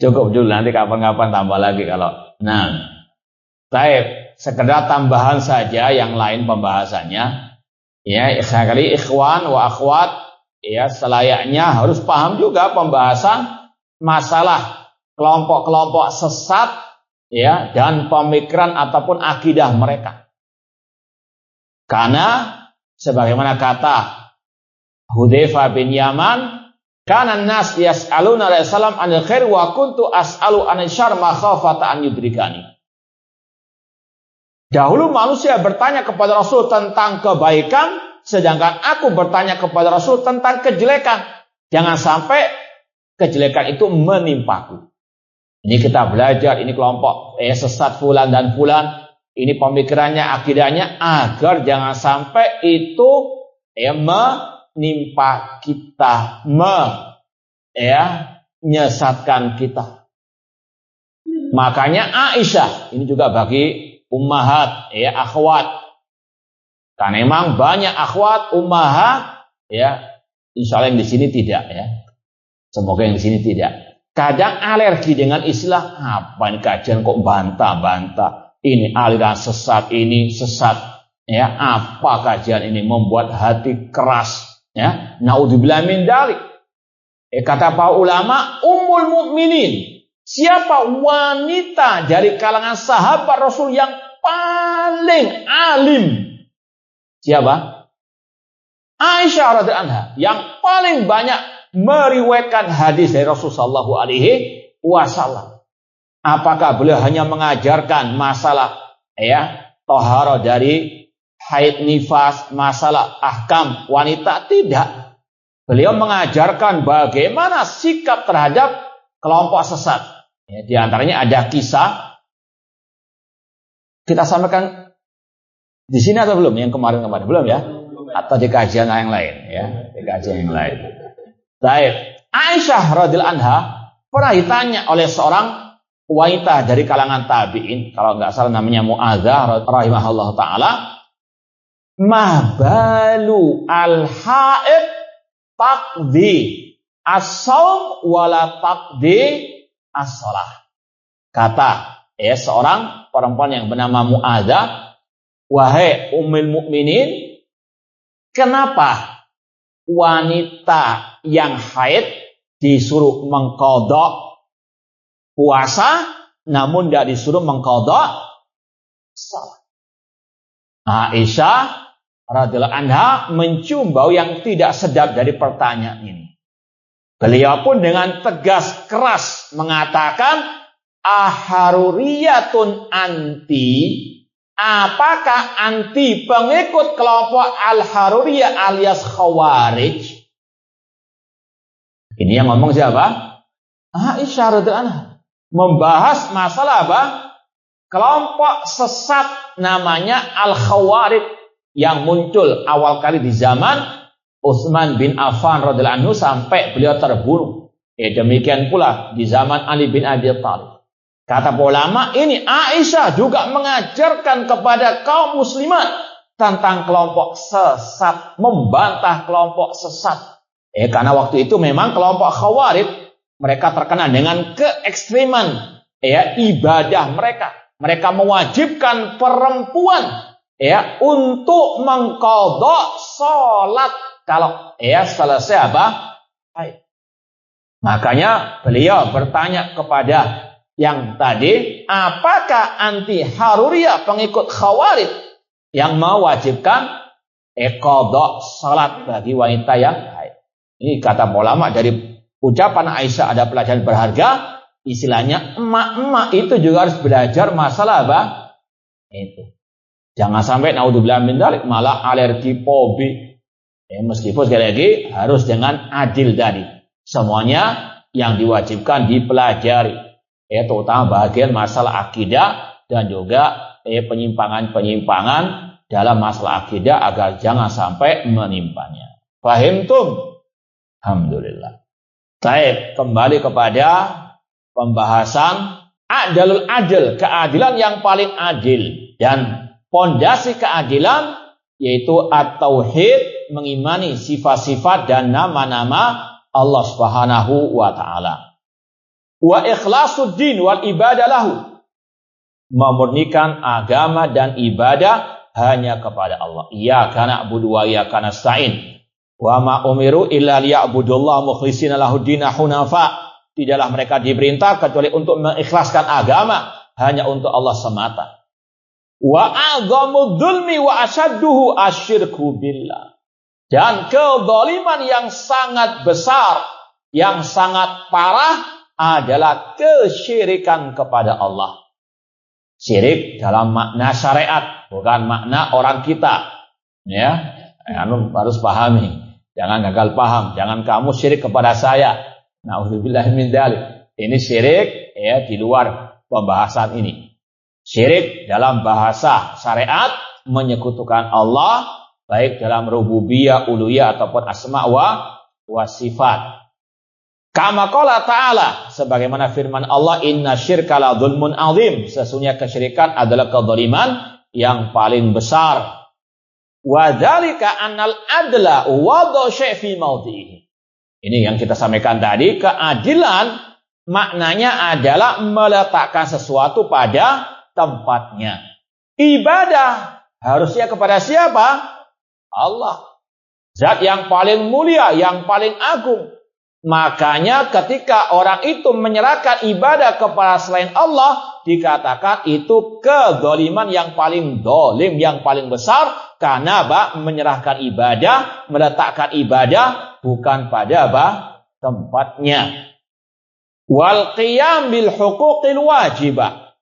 Cukup dulu, nanti kapan-kapan tambah lagi kalau. Nah, baik, sekedar tambahan saja yang lain pembahasannya. Ya, sekali ikhwan wa akhwat, ya, selayaknya harus paham juga pembahasan masalah kelompok-kelompok sesat, ya, dan pemikiran ataupun akidah mereka. Karena sebagaimana kata Hudzaifah bin Yaman, kana an-nas yas'aluna Rasulullah anil khair wa kuntu as'alu anil syarr makhafata an yudrikani. Dahulu manusia bertanya kepada Rasul tentang kebaikan, sedangkan aku bertanya kepada Rasul tentang kejelekan. Jangan sampai kejelekan itu menimpaku. Ini kita belajar, ini kelompok sesat fulan dan fulan. ini pemikirannya, akidahnya, agar jangan sampai itu menimpa kita, menyesatkan kita. Makanya Aisyah, ini juga bagi ummahat, akhwat. Karena memang banyak akhwat, ummahat, insya Allah yang di sini tidak, Semoga yang di sini tidak. Kadang alergi dengan istilah, apa ini kajian kok bantah-bantah. Ini aliran sesat, ini sesat. Apa kajian ini membuat hati keras. Naudzubillah min dzalik. Kata para ulama, Ummul Mukminin. Siapa wanita dari kalangan sahabat Rasul yang paling alim? Siapa? Aisyah radhiyallahu anha, yang paling banyak meriwayatkan hadis dari Rasulullah sallallahu alaihi wasallam. Apakah beliau hanya mengajarkan masalah thaharah dari haid nifas, masalah ahkam wanita? Tidak. Beliau mengajarkan bagaimana sikap terhadap kelompok sesat. Di antaranya ada kisah, kita sampaikan di sini atau belum? Yang kemarin-kemarin belum ya? Atau di kajian yang lain di kajian yang lain. Baik, Aisyah radhiyallahu anha pernah ditanya oleh seorang wanita dari kalangan tabi'in, kalau nggak salah namanya Mu'adzah rahimahullah taala, mahbalu al-haid taqdi as-saum wala taqdi as-salah. Kata seorang perempuan yang bernama Mu'adzah, wahai ummul mukminin, kenapa wanita yang haid disuruh mengqadha puasa namun tidak disuruh mengqadha salat? Aisyah radhiyallahu anha mencium bau yang tidak sedap dari pertanyaan ini. Beliau pun dengan tegas keras mengatakan, aharuriyatun anti, apakah anti pengikut kelompok al-haruriyah alias khawarij? Ini yang ngomong siapa? Aisyah radhiyallahu anha. Membahas masalah apa? Kelompok sesat namanya al-khawarij yang muncul awal kali di zaman Utsman bin Affan radhiyallahu anhu sampai beliau terbunuh. Demikian pula di zaman Ali bin Abi Thalib. Kata ulama, ini Aisyah juga mengajarkan kepada kaum muslimat tentang kelompok sesat, membantah kelompok sesat. Karena waktu itu memang kelompok khawarij mereka terkenal dengan keekstreman ibadah mereka. Mereka mewajibkan perempuan untuk mengqadha salat kalau selesai apa? Makanya beliau bertanya kepada yang tadi, apakah anti haruriyah pengikut khawarij yang mewajibkan qadha salat bagi wanita yang haid? Ini kata ulama, dari ucapan Aisyah ada pelajaran berharga. Istilahnya emak-emak itu juga harus belajar masalah apa? Itu. Jangan sampai naudzubillah min dzalik malah alergi fobi. Meskipun sekali lagi harus dengan adil tadi. Semuanya yang diwajibkan dipelajari. Terutama bagian masalah akidah dan juga penyimpangan-penyimpangan dalam masalah akidah agar jangan sampai menimpanya. Fahimtum? Alhamdulillah. Baik, kembali kepada pembahasan adalul adil, keadilan yang paling adil. Dan pondasi keadilan yaitu at-tauhid, mengimani sifat-sifat dan nama-nama Allah Subhanahu wa taala. Wa ikhlasuddin wal ibadah lahu, memurnikan agama dan ibadah hanya kepada Allah. Iyyaka na'budu wa iyyaka nasta'in. Wa ma umiru illa liya'budullaha mukhlishina lahuddin hunafa. Tidaklah mereka diperintah kecuali untuk mengikhlaskan agama hanya untuk Allah semata. Wa a'dhamu dzulmi wa asyadduhu asyirku billah. Dan kezaliman yang sangat besar, yang sangat parah adalah kesyirikan kepada Allah. Syirik dalam makna syariat, bukan makna orang kita. Harus pahami. Jangan gagal paham. Jangan kamu syirik kepada saya. Na'udzubillah min dzalik. Ini syirik di luar pembahasan ini. Syirik dalam bahasa syariat menyekutukan Allah baik dalam rububiyah, uluhiyah ataupun asma wa sifat. Kama qala ta'ala, sebagaimana firman Allah, inna syirka la dzulmun azim, sesungguhnya kesyirikan adalah kezaliman yang paling besar. Wa dzalika annal adla wadha syai' fi mawdihi. Ini yang kita sampaikan tadi, keadilan maknanya adalah meletakkan sesuatu pada tempatnya. Ibadah harusnya kepada siapa? Allah. Zat yang paling mulia, yang paling agung. Makanya ketika orang itu menyerahkan ibadah kepada selain Allah, dikatakan itu kezaliman yang paling dolim, yang paling besar. Karena menyerahkan ibadah, meletakkan ibadah bukan pada tempatnya. Wal qiyam bil huquqil wajibah.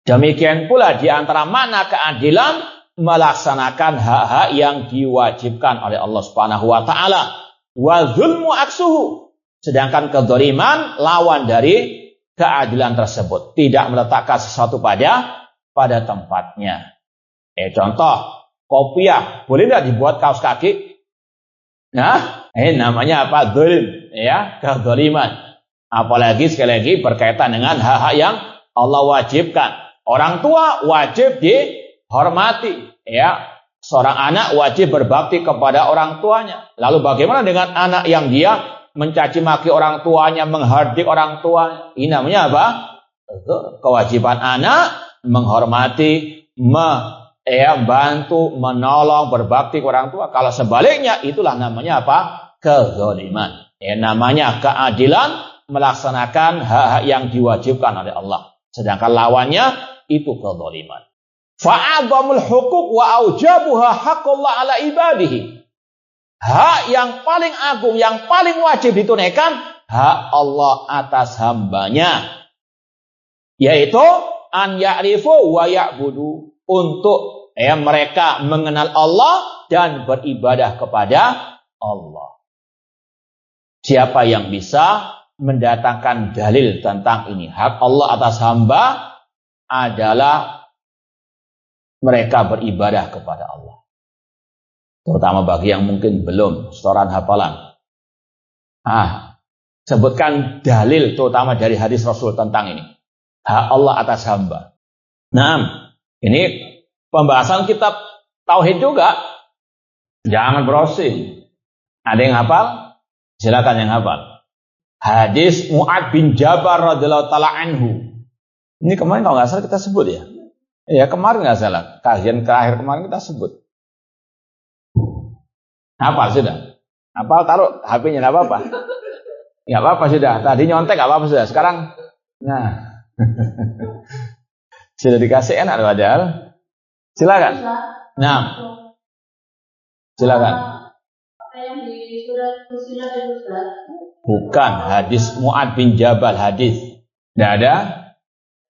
Demikian pula di antara makna keadilan, melaksanakan hak-hak yang diwajibkan oleh Allah Subhanahu wa taala. Wa zulmu aksuhu. Sedangkan kezaliman lawan dari keadilan tersebut, tidak meletakkan sesuatu pada tempatnya. Contoh, kopiah boleh tidak dibuat kaos kaki? Nah, namanya apa? Zulm, ya, kezaliman. Apalagi sekali lagi berkaitan dengan hak-hak yang Allah wajibkan. Orang tua wajib dihormati, ya. Seorang anak wajib berbakti kepada orang tuanya. Lalu bagaimana dengan anak yang dia mencaci maki orang tuanya, menghardik orang tuanya? Ini namanya apa? Kewajiban anak menghormati, bantu, menolong, berbakti ke orang tua. Kalau sebaliknya, itulah namanya apa? Kezaliman. Namanya keadilan, melaksanakan hak-hak yang diwajibkan oleh Allah. Sedangkan lawannya itu kezaliman. Fa'adhamul huquq wa aujabuha haqqullah ala ibadihi. Hak yang paling agung, yang paling wajib ditunaikan, hak Allah atas hambanya. Yaitu an ya'rifu wa ya'budu. Untuk mereka mengenal Allah dan beribadah kepada Allah. Siapa yang bisa mendatangkan dalil tentang ini? Hak Allah atas hamba adalah mereka beribadah kepada Allah. Terutama bagi yang mungkin belum setoran hafalan. Sebutkan dalil terutama dari hadis Rasul tentang ini. Hak Allah atas hamba. Nah, ini pembahasan kitab Tauhid juga. Jangan browsing. Ada yang hafal? Silakan yang hafal. Hadis Mu'ad bin Jabal radhiyallahu ta'ala anhu. Ini kemarin kalau nggak salah kita sebut ya. Ya kemarin nggak salah. Kajian terakhir kemarin kita sebut. Hafal sudah. Hafal taruh HP-nya nggak apa-apa. Nggak apa-apa sudah. Tadi nyontek nggak apa-apa sudah. Sekarang, nah. Sudah dikasih enak padahal. Silakan. Nah. Silakan. Yang di surat Fussilat itu, Ustaz? Bukan, hadis Mu'ad bin Jabal hadis. Tidak ada.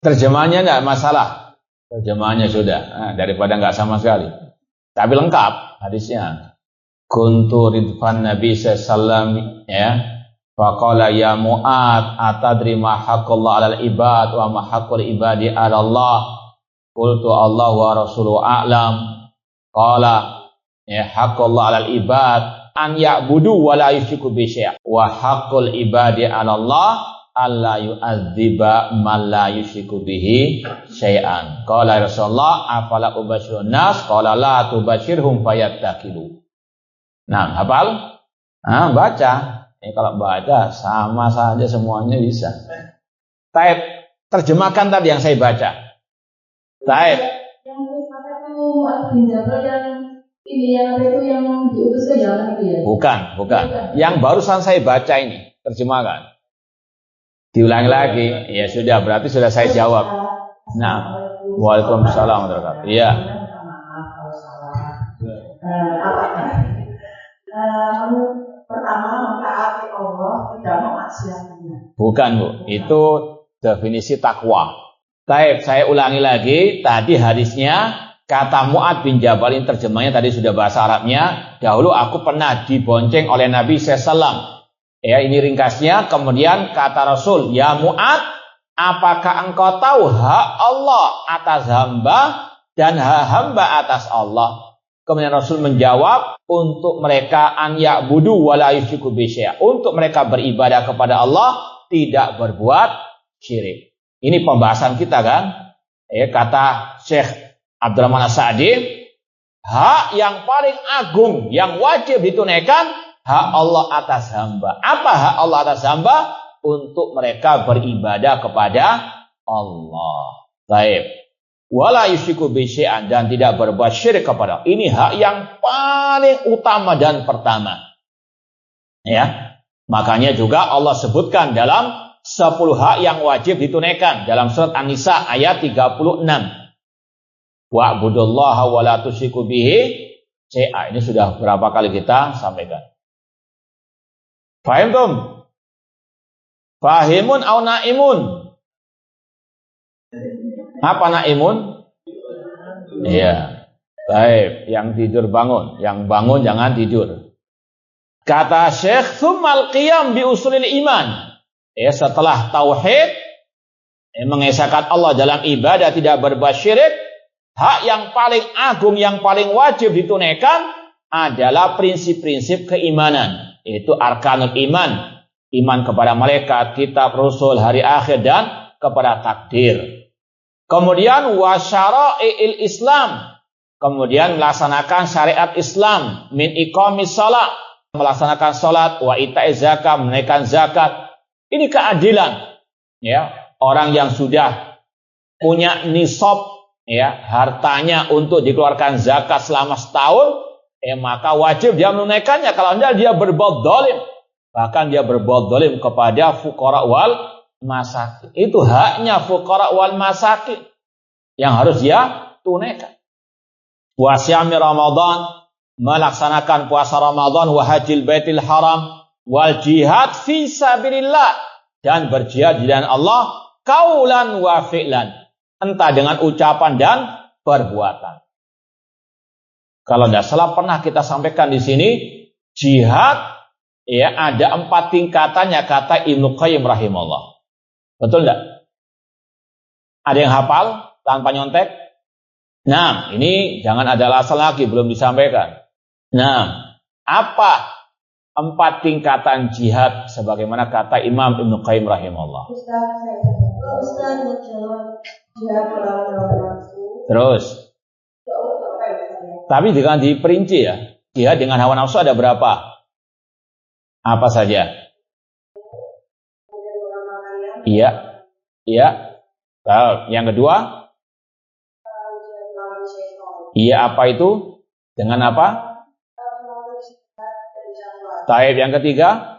Terjemahannya tidak masalah. Terjemahannya sudah. Daripada nggak sama sekali. Tapi lengkap hadisnya. Kuntu ridfan Nabi sallallahu ya. Faqala ya Mu'ad atadri ma haqqullah 'alal ibad wa ma haqqul ibadi 'ala Allah. Qultu Allah wa rasuluhu a'lam. Qala ya haqqullah 'alal ibad an ya'budu wa la yusyriku bi syai' wa haqqul ibadi 'ala Allah alla yu'adziba man la yusyriku bihi syai'an. Qala Rasulullah afala ubasyirun nas qala la tubashirhum fayattaqilu. Nah, hafal? Baca. Kalau baca sama saja semuanya bisa. Taib, terjemahkan tadi yang saya baca. Taib. Yang kata itu bin Jabal yang ini yang itu yang diutus ke jalan itu ya? Bukan. Yang barusan saya baca ini, terjemahkan. Diulangi lagi. Ya sudah, berarti sudah saya jawab. Nah, waalaikumsalam warahmatullahi wabarakatuh. Iya. Pertama mentaati Allah, tidak memaksiatinya. Bukan, Bu. Itu definisi takwa. Taib, saya ulangi lagi. Tadi hadisnya kata Mu'ad bin Jabal, ini terjemahnya tadi sudah bahasa Arabnya. Dahulu aku pernah dibonceng oleh Nabi SAW. Ya, ini ringkasnya. Kemudian kata Rasul, ya Mu'ad, apakah engkau tahu hak Allah atas hamba dan hak hamba atas Allah? Kemudian Rasul menjawab, untuk mereka an ya'budu wa la yusyriku bihi syai'a, untuk mereka beribadah kepada Allah, tidak berbuat syirik. Ini pembahasan kita kan? Kata Syekh Abdurrahman As-Sa'di, hak yang paling agung yang wajib ditunaikan hak Allah atas hamba. Apa hak Allah atas hamba? Untuk mereka beribadah kepada Allah. Baik. Wala yusyriku bihi syai'an, dan tidak berbuat syirik kepada Allah. Ini hak yang paling utama dan pertama. Ya. Makanya juga Allah sebutkan dalam 10 hak yang wajib ditunaikan dalam surat An-Nisa ayat 36. Wa'budullaha wa la tusyriku bihi syai'a. Ini sudah berapa kali kita sampaikan. Fahimtum? Fahimun au naimun? Apa naimun? Iya. Baik, yang tidur bangun, yang bangun jangan tidur. Kata Syekh, tsummal qiyam bi usulil iman. Setelah tauhid, mengesahkan Allah dalam ibadah, tidak berbuat syirik, hak yang paling agung, yang paling wajib ditunaikan adalah prinsip-prinsip keimanan. Itu arkanul iman. Iman kepada malaikat, kitab, rasul, hari akhir, dan kepada takdir. Kemudian wasyara'i'il Islam. Kemudian melaksanakan syariat Islam. Min iqamis shalah. Melaksanakan salat. Wa ita'iz zakat. Menunaikan zakat. Ini keadilan. Ya, orang yang sudah punya nisab, ya, hartanya untuk dikeluarkan zakat selama setahun, maka wajib dia menunaikannya. Kalau tidak, dia berbuat zalim. Bahkan dia berbuat zalim kepada fuqara wal masakin. Itu haknya fuqara wal masakin yang harus dia tunaikan. Wasyami Ramadan, melaksanakan puasa Ramadan, wa hajjil baitil haram, wal jihad fi sabilillah, dan berjihad di jalan Allah, qaulan wa fi'lan, entah dengan ucapan dan perbuatan. Kalau tidak salah pernah kita sampaikan di sini, jihad ya ada 4 tingkatannya, kata Ibnu Qayyim rahimahullah. Betul enggak? Ada yang hafal tanpa nyontek? Nah, ini jangan ada alasan lagi belum disampaikan. Nah, apa 4 tingkatan jihad sebagaimana kata Imam Ibnu Qayyim rahimahullah? Terus. Tapi dengan diperinci ya. Jihad dengan hawa nafsu ada berapa? Apa saja? Iya. Iya. Yang kedua? Iya, apa itu? Dengan apa? Taib. Yang ketiga?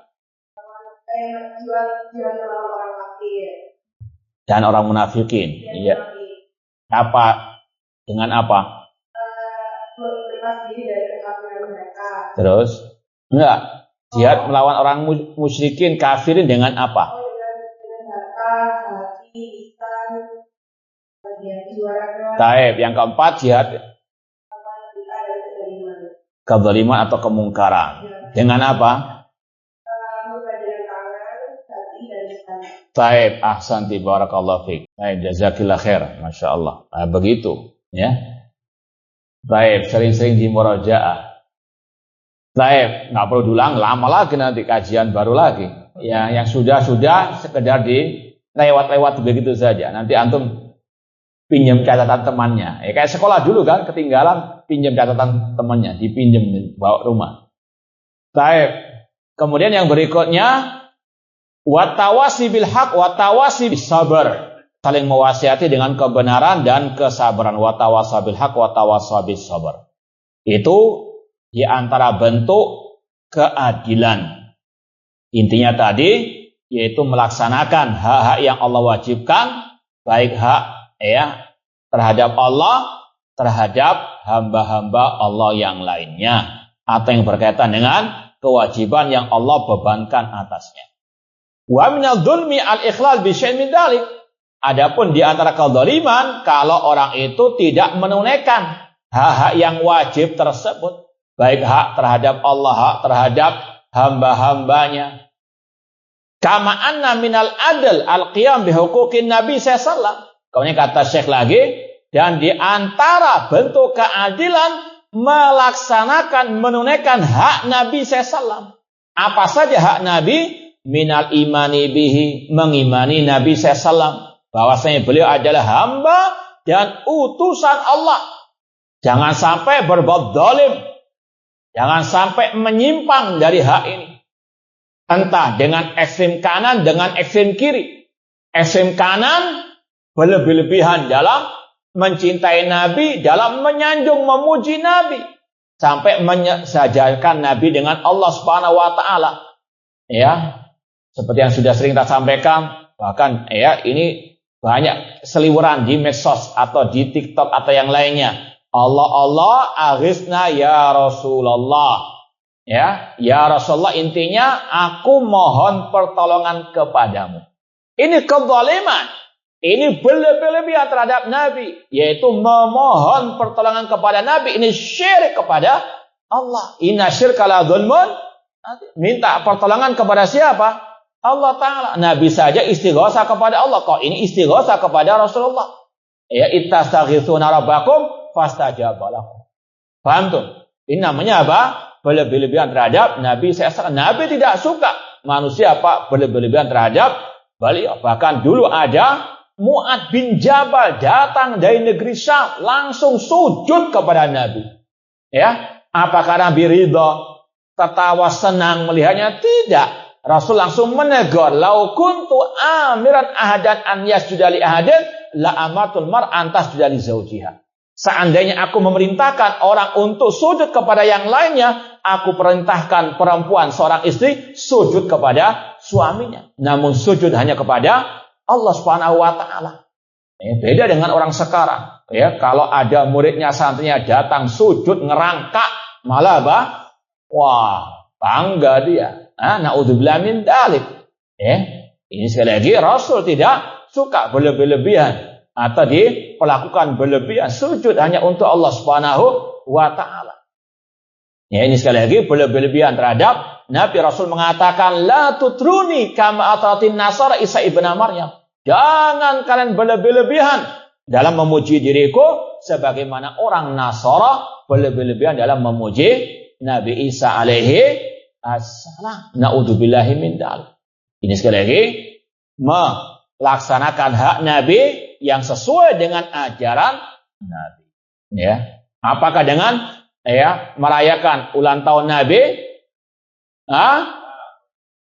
Dan orang munafikin. Iya. Apa? Dengan apa? Terus? Enggak. Jihad melawan orang musyrikin, kafirin dengan apa? Taib. Yang keempat, jihad kezaliman atau kemungkaran. Dengan apa? Taib. Ahsanti barakallahu fiik. Taib, jazakillah khair. Masya Allah. Nah, begitu. Ya. Taib. Sering-sering di murajaah. Taib. Nggak perlu diulang. Lama lagi nanti kajian baru lagi. Ya, yang sudah sekedar di lewat-lewat begitu saja. Nanti antum pinjam catatan temannya. Kayak sekolah dulu kan, ketinggalan, pinjam catatan temannya, dipinjam bawa rumah. Baik. Kemudian yang berikutnya, watawasi bil haq, watawasi bis sabar. Saling mewasiati dengan kebenaran dan kesabaran. Watawasa bil haq, watawasa bis sabar. Itu di antara bentuk keadilan. Intinya tadi yaitu melaksanakan hak-hak yang Allah wajibkan, baik hak terhadap Allah, terhadap hamba-hamba Allah yang lainnya, atau yang berkaitan dengan kewajiban yang Allah bebankan atasnya. Wa minal dzulmi al-ikhlal bi syai'in min dzalik. Adapun di antara kezaliman kalau orang itu tidak menunaikan hak-hak yang wajib tersebut, baik hak terhadap Allah, hak terhadap hamba-hambanya. Kama anna minal adl al-qiyam bihuquqin Nabi sallallahu. Kemudian kata Syekh lagi, dan di antara bentuk keadilan melaksanakan, menunaikan hak Nabi sallallahu. Apa saja hak Nabi? Minal imani bihi, mengimani Nabi sallallahu. Bahwasanya beliau adalah hamba dan utusan Allah. Jangan sampai berbuat zalim. Jangan sampai menyimpang dari hak ini. Entah dengan ekstrem kanan, dengan ekstrem kiri. Ekstrem kanan berlebih-lebihan dalam mencintai Nabi, dalam menyanjung, memuji Nabi. Sampai menyejajarkan Nabi dengan Allah Subhanahu wa Ta'ala. Ya, seperti yang sudah sering kita sampaikan, bahkan ya ini banyak seliweran di medsos atau di TikTok atau yang lainnya. Allah aghithna ya Rasulullah. Ya Rasulullah, intinya aku mohon pertolongan kepadamu. Ini kezaliman. Ini berlebih-lebihan terhadap Nabi, yaitu memohon pertolongan kepada Nabi. Ini syirik kepada Allah. Inna syirka la dzulmun. Minta pertolongan kepada siapa? Allah Ta'ala. Nabi saja istighosah kepada Allah. Kok ini istighosah kepada Rasulullah? Ya, ittastaghitsuna rabbakum fastajaba lakum. Paham tuh? Ini namanya apa? Berlebih-lebihan terhadap Nabi SAW. Nabi tidak suka manusia apa berlebih-lebihan terhadap beliau. Bahkan dulu ada Mu'ad bin Jabal datang dari negeri Syam, langsung sujud kepada Nabi. Ya, apakah Nabi ridha, tertawa senang melihatnya? Tidak. Rasul langsung menegur, "Lau kuntu amiran ahadan an yasjuda li ahadin la amatul mar'an tasjuda li zaujiha." Seandainya aku memerintahkan orang untuk sujud kepada yang lainnya, aku perintahkan perempuan, seorang istri, sujud kepada suaminya. Namun sujud hanya kepada Allah Subhanahu wa Ta'ala. Beda dengan orang sekarang. Ya, kalau ada muridnya, santrinya datang sujud ngerangkak, malah apa? Wah, bangga dia. Na'udzubillah min dzalik. Ini sekali lagi Rasul tidak suka berlebih-lebihan atau diperlakukan berlebihan. Sujud hanya untuk Allah Subhanahu wa Ta'ala. Ya, ini sekali lagi berlebih-lebihan terhadap Nabi. Rasul mengatakan, la tutruni kama atratin nasara Isa ibn Maryam. Jangan kalian berlebih-lebihan dalam memuji diriku sebagaimana orang Nasara berlebih-lebihan dalam memuji Nabi Isa alaihi assalam. Na'udzubillahi min dzalik. Ini sekali lagi melaksanakan hak Nabi yang sesuai dengan ajaran Nabi. Ya. Apakah dengan merayakan ulang tahun Nabi?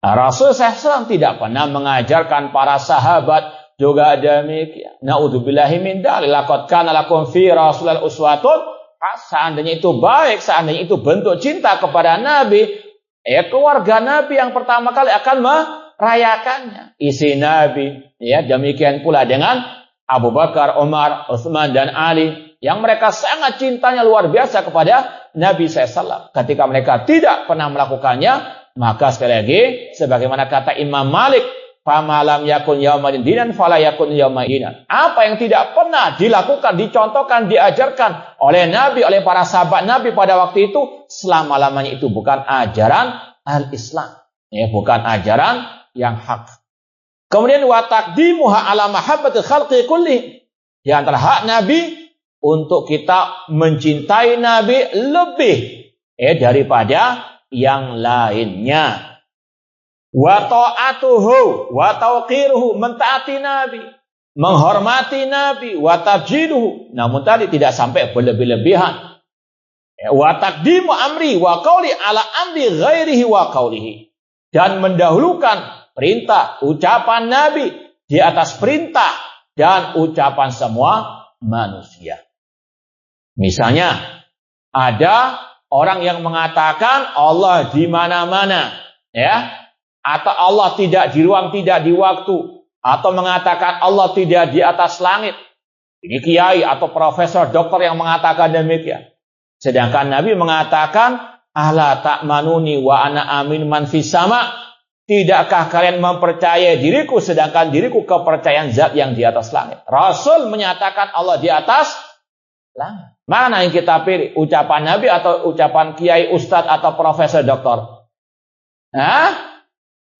Rasul SAW tidak pernah mengajarkan para sahabat juga demikian. Na'udzubillahi min dzalik. Laqad kana lakum fi Rasulillah uswatun. Seandainya itu baik, seandainya itu bentuk cinta kepada Nabi, keluarga Nabi yang pertama kali akan merayakannya. Isi Nabi. Ya, demikian pula dengan Abu Bakar, Umar, Utsman dan Ali, yang mereka sangat cintanya luar biasa kepada Nabi SAW. Ketika mereka tidak pernah melakukannya, maka sekali lagi, sebagaimana kata Imam Malik, "Famalam yakun yaumadin dinan fala yakun yaumadin." Apa yang tidak pernah dilakukan, dicontohkan, diajarkan oleh Nabi, oleh para sahabat Nabi pada waktu itu, selama-lamanya itu bukan ajaran al-Islam. Ya, bukan ajaran yang hak. Kemudian wa taqdimuha ala mahabbatil khalqi kulli. Di antara hak Nabi untuk kita mencintai Nabi lebih daripada yang lainnya. Wa ta'atuhu wa tauqiruhu, mentaati Nabi, menghormati Nabi, wa tabjiduhu. Namun tadi tidak sampai berlebih-lebihan. Wa taqdimu amri wa qauli ala amri ghairihi wa qaulihi. Dan mendahulukan perintah, ucapan Nabi di atas perintah dan ucapan semua manusia. Misalnya, ada orang yang mengatakan Allah di mana-mana, ya, atau Allah tidak di ruang, tidak di waktu, atau mengatakan Allah tidak di atas langit. Ini kiai atau profesor, dokter yang mengatakan demikian. Sedangkan Nabi mengatakan, "Ala ta'manuni wa ana amin man fis sama." Tidakkah kalian mempercayai diriku sedangkan diriku kepercayaan zat yang di atas langit? Rasul menyatakan Allah di atas langit. Mana yang kita pilih? Ucapan Nabi atau ucapan kiai, ustadz atau profesor, doktor?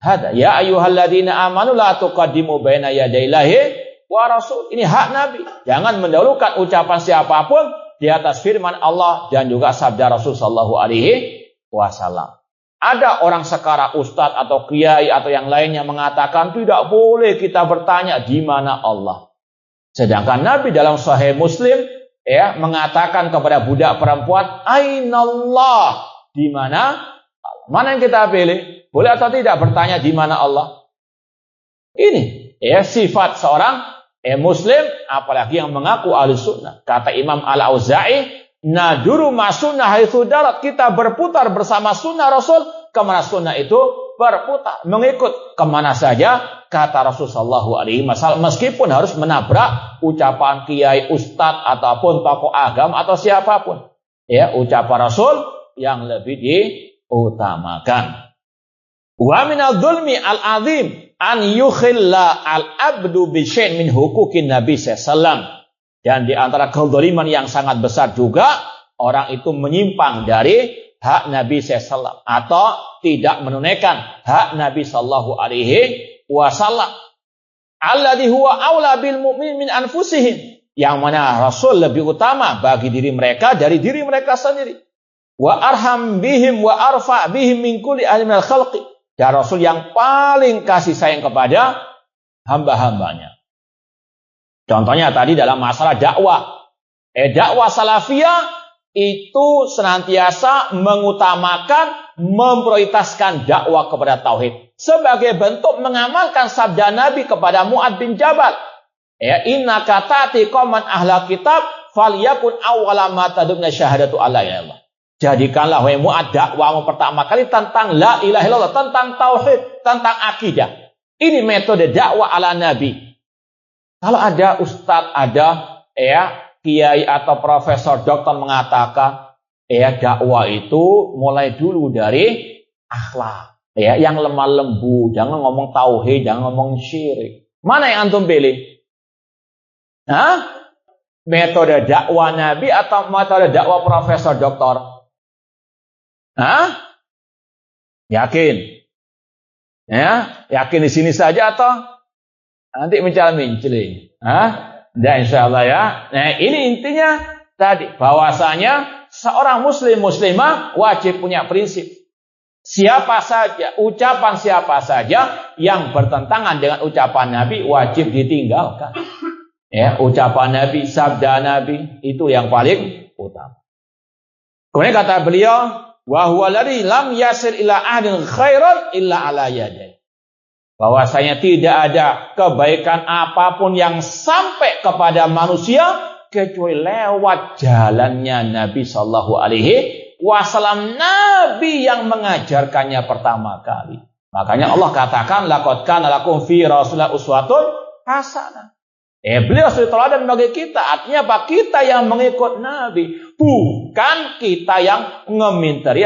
Hada ya ayyuhalladzina amanu la tuqaddimu baina yadayillahi wa rasul. Ini hak Nabi. Jangan mendahulukan ucapan siapapun di atas firman Allah dan juga sabda Rasul sallallahu alaihi wasallam. Ada orang sekarang ustadz atau kiai atau yang lainnya mengatakan tidak boleh kita bertanya di mana Allah. Sedangkan Nabi dalam Sahih Muslim mengatakan kepada budak perempuan, "Ainallah?" Di mana? Mana yang kita pilih? Boleh atau tidak bertanya di mana Allah? Ini sifat seorang Muslim, apalagi yang mengaku ahli sunnah. Kata Imam Al-Auza'i, naduru masunnah haitsu darat. Kita berputar bersama sunnah Rasul kemana sunnah itu berputar, mengikut kemana saja kata Rasul sallallahu alaihi wasallam, meskipun harus menabrak ucapan kiai, ustadz ataupun tokoh agama atau siapapun. Ucapan Rasul yang lebih diutamakan. Wa minadh dzulmi al-azim an yukhilla al-abdu bi syai'in min huquqin Nabi sallallahu alaihi wasallam. Dan di antara kezaliman yang sangat besar juga orang itu menyimpang dari hak Nabi SAW atau tidak menunaikan hak Nabi Sallallahu Alaihi Wasallam. Alladhi huwa aula bil mu'min min anfusihim, yang mana Rasul lebih utama bagi diri mereka dari diri mereka sendiri. Wa arham bihim wa arfa bihim min kulli ahli minal khalqi, dan Rasul yang paling kasih sayang kepada hamba-hambanya. Contohnya tadi dalam masalah dakwah. Dakwah salafiyah itu senantiasa mengutamakan, memprioritaskan dakwah kepada tauhid sebagai bentuk mengamalkan sabda Nabi kepada Mu'adz bin Jabal. Innaka ta'ti qauman ahla kitab falyakun awwala ma tad'una syahadatu alla ilaha illallah. Jadikanlah wahai Mu'adz dakwahmu pertama kali tentang la ilaha illallah, tentang tauhid, tentang akidah. Ini metode dakwah ala Nabi. Kalau ada ustadz, ada kiai atau profesor doktor mengatakan dakwah itu mulai dulu dari akhlak, yang lemah lembut, jangan ngomong tauhid, jangan ngomong syirik. Mana yang antum pilih? Metode dakwah Nabi atau metode dakwah profesor doktor? Yakin? Yakin di sini saja atau nanti mencela-mencela? Tidak, insya Allah ya. Nah, ini intinya tadi, bahwasanya seorang muslim muslimah wajib punya prinsip. Siapa saja, ucapan siapa saja yang bertentangan dengan ucapan Nabi wajib ditinggalkan. Ucapan Nabi, sabda Nabi itu yang paling utama. Kemudian kata beliau, wa huwa alladzi lam yasir ila ahdin khairan illa ala yadayhi. Bahwasanya tidak ada kebaikan apapun yang sampai kepada manusia kecuali lewat jalannya Nabi Sallallahu Alaihi Wasallam, Nabi yang mengajarkannya pertama kali. Makanya Allah katakan, laqad kana lakum fi Rasulillah uswatun hasanah. Beliau suri teladan bagi kita. Artinya apa? Kita yang mengikut Nabi, bukan kita yang ngeminteri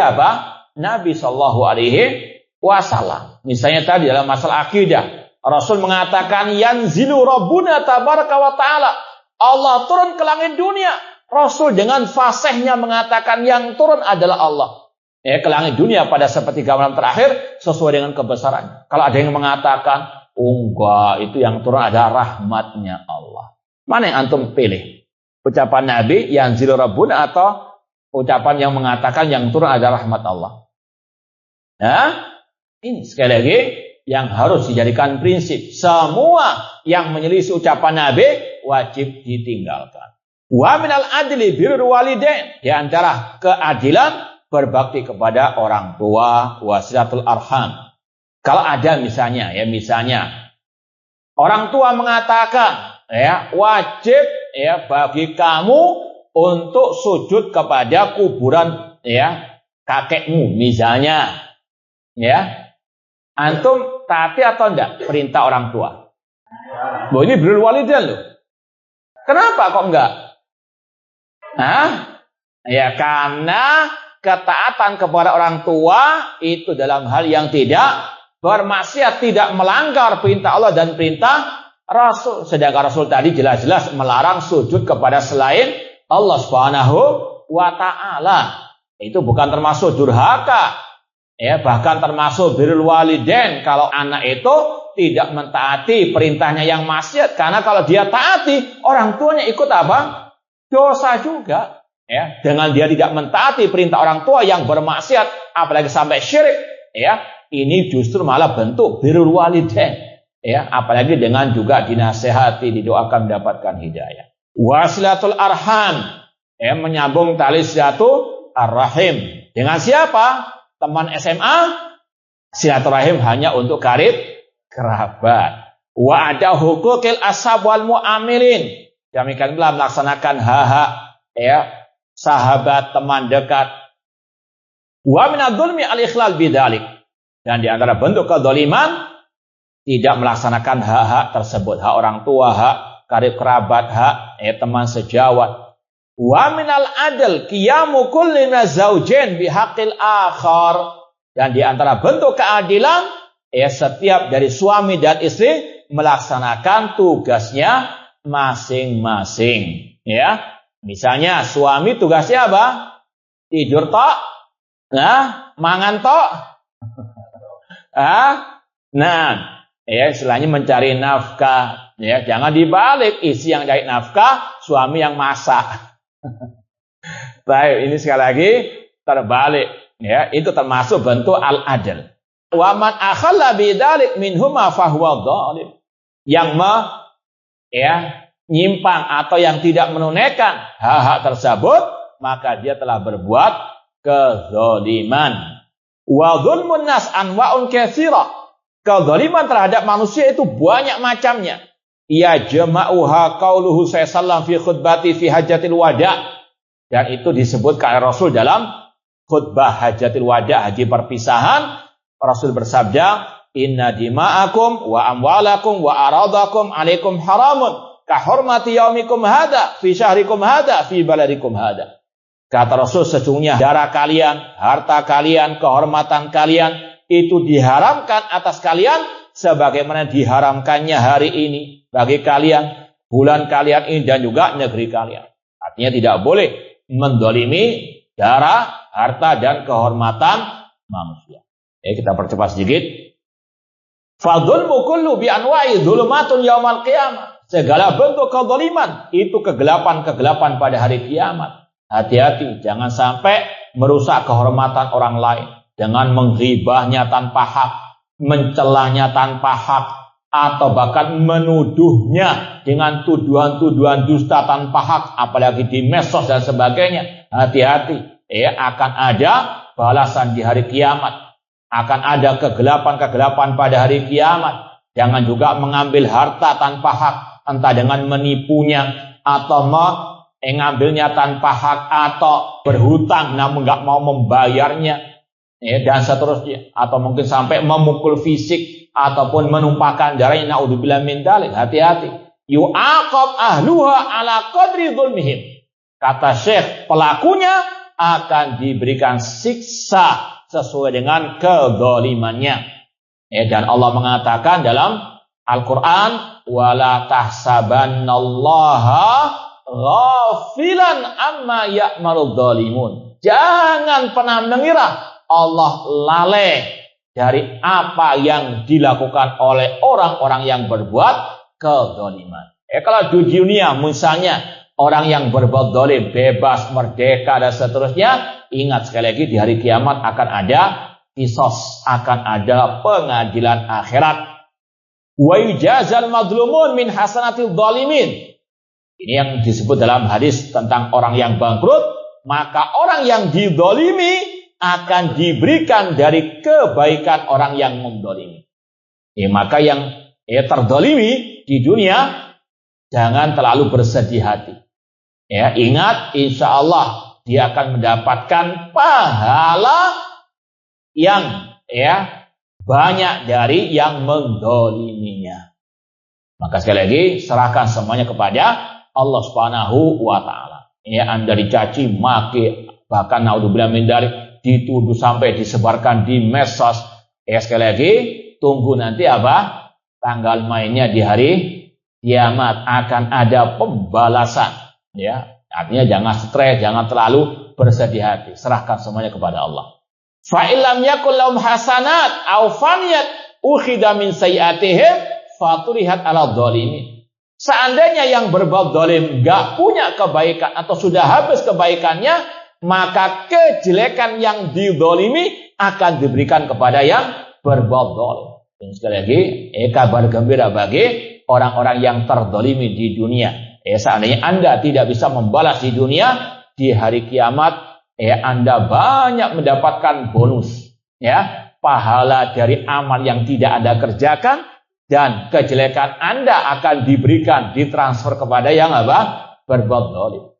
Nabi Sallallahu Alaihi Wasallam. Misalnya tadi dalam masalah akidah, Rasul mengatakan yanzilu rabbuna tabaraka wa ta'ala, Allah turun ke langit dunia. Rasul dengan fasihnya mengatakan yang turun adalah Allah ke langit dunia pada sepertiga malam terakhir sesuai dengan kebesarannya. Kalau ada yang mengatakan enggak, itu yang turun adalah rahmatnya Allah, mana yang antum pilih? Ucapan Nabi yanzilu rabbuna atau ucapan yang mengatakan yang turun adalah rahmat Allah? Ini sekali lagi yang harus dijadikan prinsip. Semua yang menyelisih ucapan Nabi wajib ditinggalkan. Wa minal adli birrul walidain, di antara keadilan berbakti kepada orang tua, wasilatul arham. Kalau ada misalnya orang tua mengatakan wajib bagi kamu untuk sujud kepada kuburan kakekmu misalnya, antum taati atau enggak perintah orang tua? Ini birrul walidain loh. Kenapa kok enggak? Karena ketaatan kepada orang tua itu dalam hal yang tidak bermaksiat, tidak melanggar perintah Allah dan perintah Rasul. Sedangkan Rasul tadi jelas-jelas melarang sujud kepada selain Allah Subhanahu wa ta'ala. Itu bukan termasuk durhaka. Ya, bahkan termasuk birrul walidain kalau anak itu tidak mentaati perintahnya yang maksiat, karena kalau dia taati orang tuanya ikut apa? Dosa juga. Ya, dengan dia tidak mentaati perintah orang tua yang bermaksiat, apalagi sampai syirik, ya, ini justru malah bentuk birrul walidain. Ya, apalagi dengan juga dinasehati, didoakan mendapatkan hidayah. Wasilatul arham, ya, menyambung tali silatul arrahim. Dengan siapa? Teman SMA, silaturahim hanya untuk karib kerabat. Wa ada hukukil ashab wal mu'amilin. Demikian pula melaksanakan hak-hak, ya, sahabat, teman dekat. Wa minadh-dhulmi al-ikhlal bidzalik. Dan di antara bentuk kedzaliman tidak melaksanakan hak-hak tersebut, hak orang tua, hak karib kerabat, hak teman sejawat. Wa minal adl qiyamu kulli zaujain bihaqqil akhar. Dan di antara bentuk keadilan, setiap dari suami dan istri melaksanakan tugasnya masing-masing. Ya, misalnya suami tugasnya apa? Tidur tok, nah, mangan tok. Nah, istilahnya mencari nafkah. Ya, jangan dibalik, istri yang cari nafkah, suami yang masak. Baik, ini sekali lagi terbalik. Ya, itu termasuk bentuk al-adl. Wa man akhalla bidzalik minhuma fahuwa dhalim. Yang nyimpang atau yang tidak menunaikan hak-hak tersebut, maka dia telah berbuat kezaliman. Wa dzulmun nas anwa'un katsira. Kezaliman terhadap manusia itu banyak macamnya. Ya jama'uha qauluhu sallallahu fi khutbati fi hajjatil wada'. Dan itu disebutkan oleh Rasul dalam khutbah hajjatil wada', haji perpisahan. Rasul bersabda, inna dima'akum wa amwalakum wa aradakum alaikum haramun ka hurmati yaumikum hada fi syahrikum hada fi baladikum hada. Kata Rasul, sesungguhnya darah kalian, harta kalian, kehormatan kalian itu diharamkan atas kalian sebagaimana diharamkannya hari ini bagi kalian, bulan kalian ini dan juga negeri kalian. Artinya tidak boleh mendolimi darah, harta dan kehormatan manusia. Kita percepat sedikit. Fadzulmu kullu bi anwa'i dzulumatun yaumal qiyamah. Segala bentuk kezaliman itu kegelapan-kegelapan pada hari kiamat. Hati-hati, jangan sampai merusak kehormatan orang lain dengan menghibahnya tanpa hak, mencelanya tanpa hak, atau bahkan menuduhnya dengan tuduhan-tuduhan dusta tanpa hak, apalagi di medsos dan sebagainya. Hati-hati, akan ada balasan di hari kiamat. Akan ada kegelapan-kegelapan pada hari kiamat. Jangan juga mengambil harta tanpa hak, entah dengan menipunya atau mengambilnya tanpa hak, atau berhutang namun nggak mau membayarnya, dan seterusnya, atau mungkin sampai memukul fisik ataupun menumpahkan darahnya. Naudzubillah min dzalik. Hati-hati. Yu'aqab ahluha ala qadri dzulmihim. Kata Syekh, pelakunya akan diberikan siksa sesuai dengan kedzalimannya. Dan Allah mengatakan dalam Al-Quran, wala tahsabannallaha ghafilan amma ya'maludz dzalimun. Jangan pernah mengira Allah lalai dari apa yang dilakukan oleh orang-orang yang berbuat kedzaliman. Kalau di dunia misalnya orang yang berbuat zalim bebas, merdeka dan seterusnya, ingat sekali lagi di hari kiamat akan ada kisos, akan ada pengadilan akhirat. Wa yujazal madlumun min hasanatil zalimin. Ini yang disebut dalam hadis tentang orang yang bangkrut, maka orang yang dizalimi akan diberikan dari kebaikan orang yang menzalimi. Maka yang terzalimi di dunia jangan terlalu bersedih hati. Ingat, insya Allah dia akan mendapatkan pahala yang banyak dari yang menzaliminya. Maka sekali lagi serahkan semuanya kepada Allah Subhanahu wa taala. Anda dicaci maki, bahkan naudzubillah min dzalik, dituduh sampai disebarkan di medsos. Sekali lagi tunggu nanti apa? Tanggal mainnya di hari kiamat akan ada pembalasan. Artinya jangan stres, jangan terlalu bersedih hati. Serahkan semuanya kepada Allah. Fa illam yakul lahum hasanat aw faniyat ukhida min sayiatihim faturihat ala dzalimin. Seandainya yang berbuat zalim enggak punya kebaikan atau sudah habis kebaikannya, maka kejelekan yang dizalimi akan diberikan kepada yang berbuat zalim. Dan sekali lagi, kabar gembira bagi orang-orang yang terzalimi di dunia. Seandainya Anda tidak bisa membalas di dunia, di hari kiamat Anda banyak mendapatkan bonus, pahala dari amal yang tidak Anda kerjakan, dan kejelekan Anda akan diberikan, ditransfer kepada yang berbuat zalim.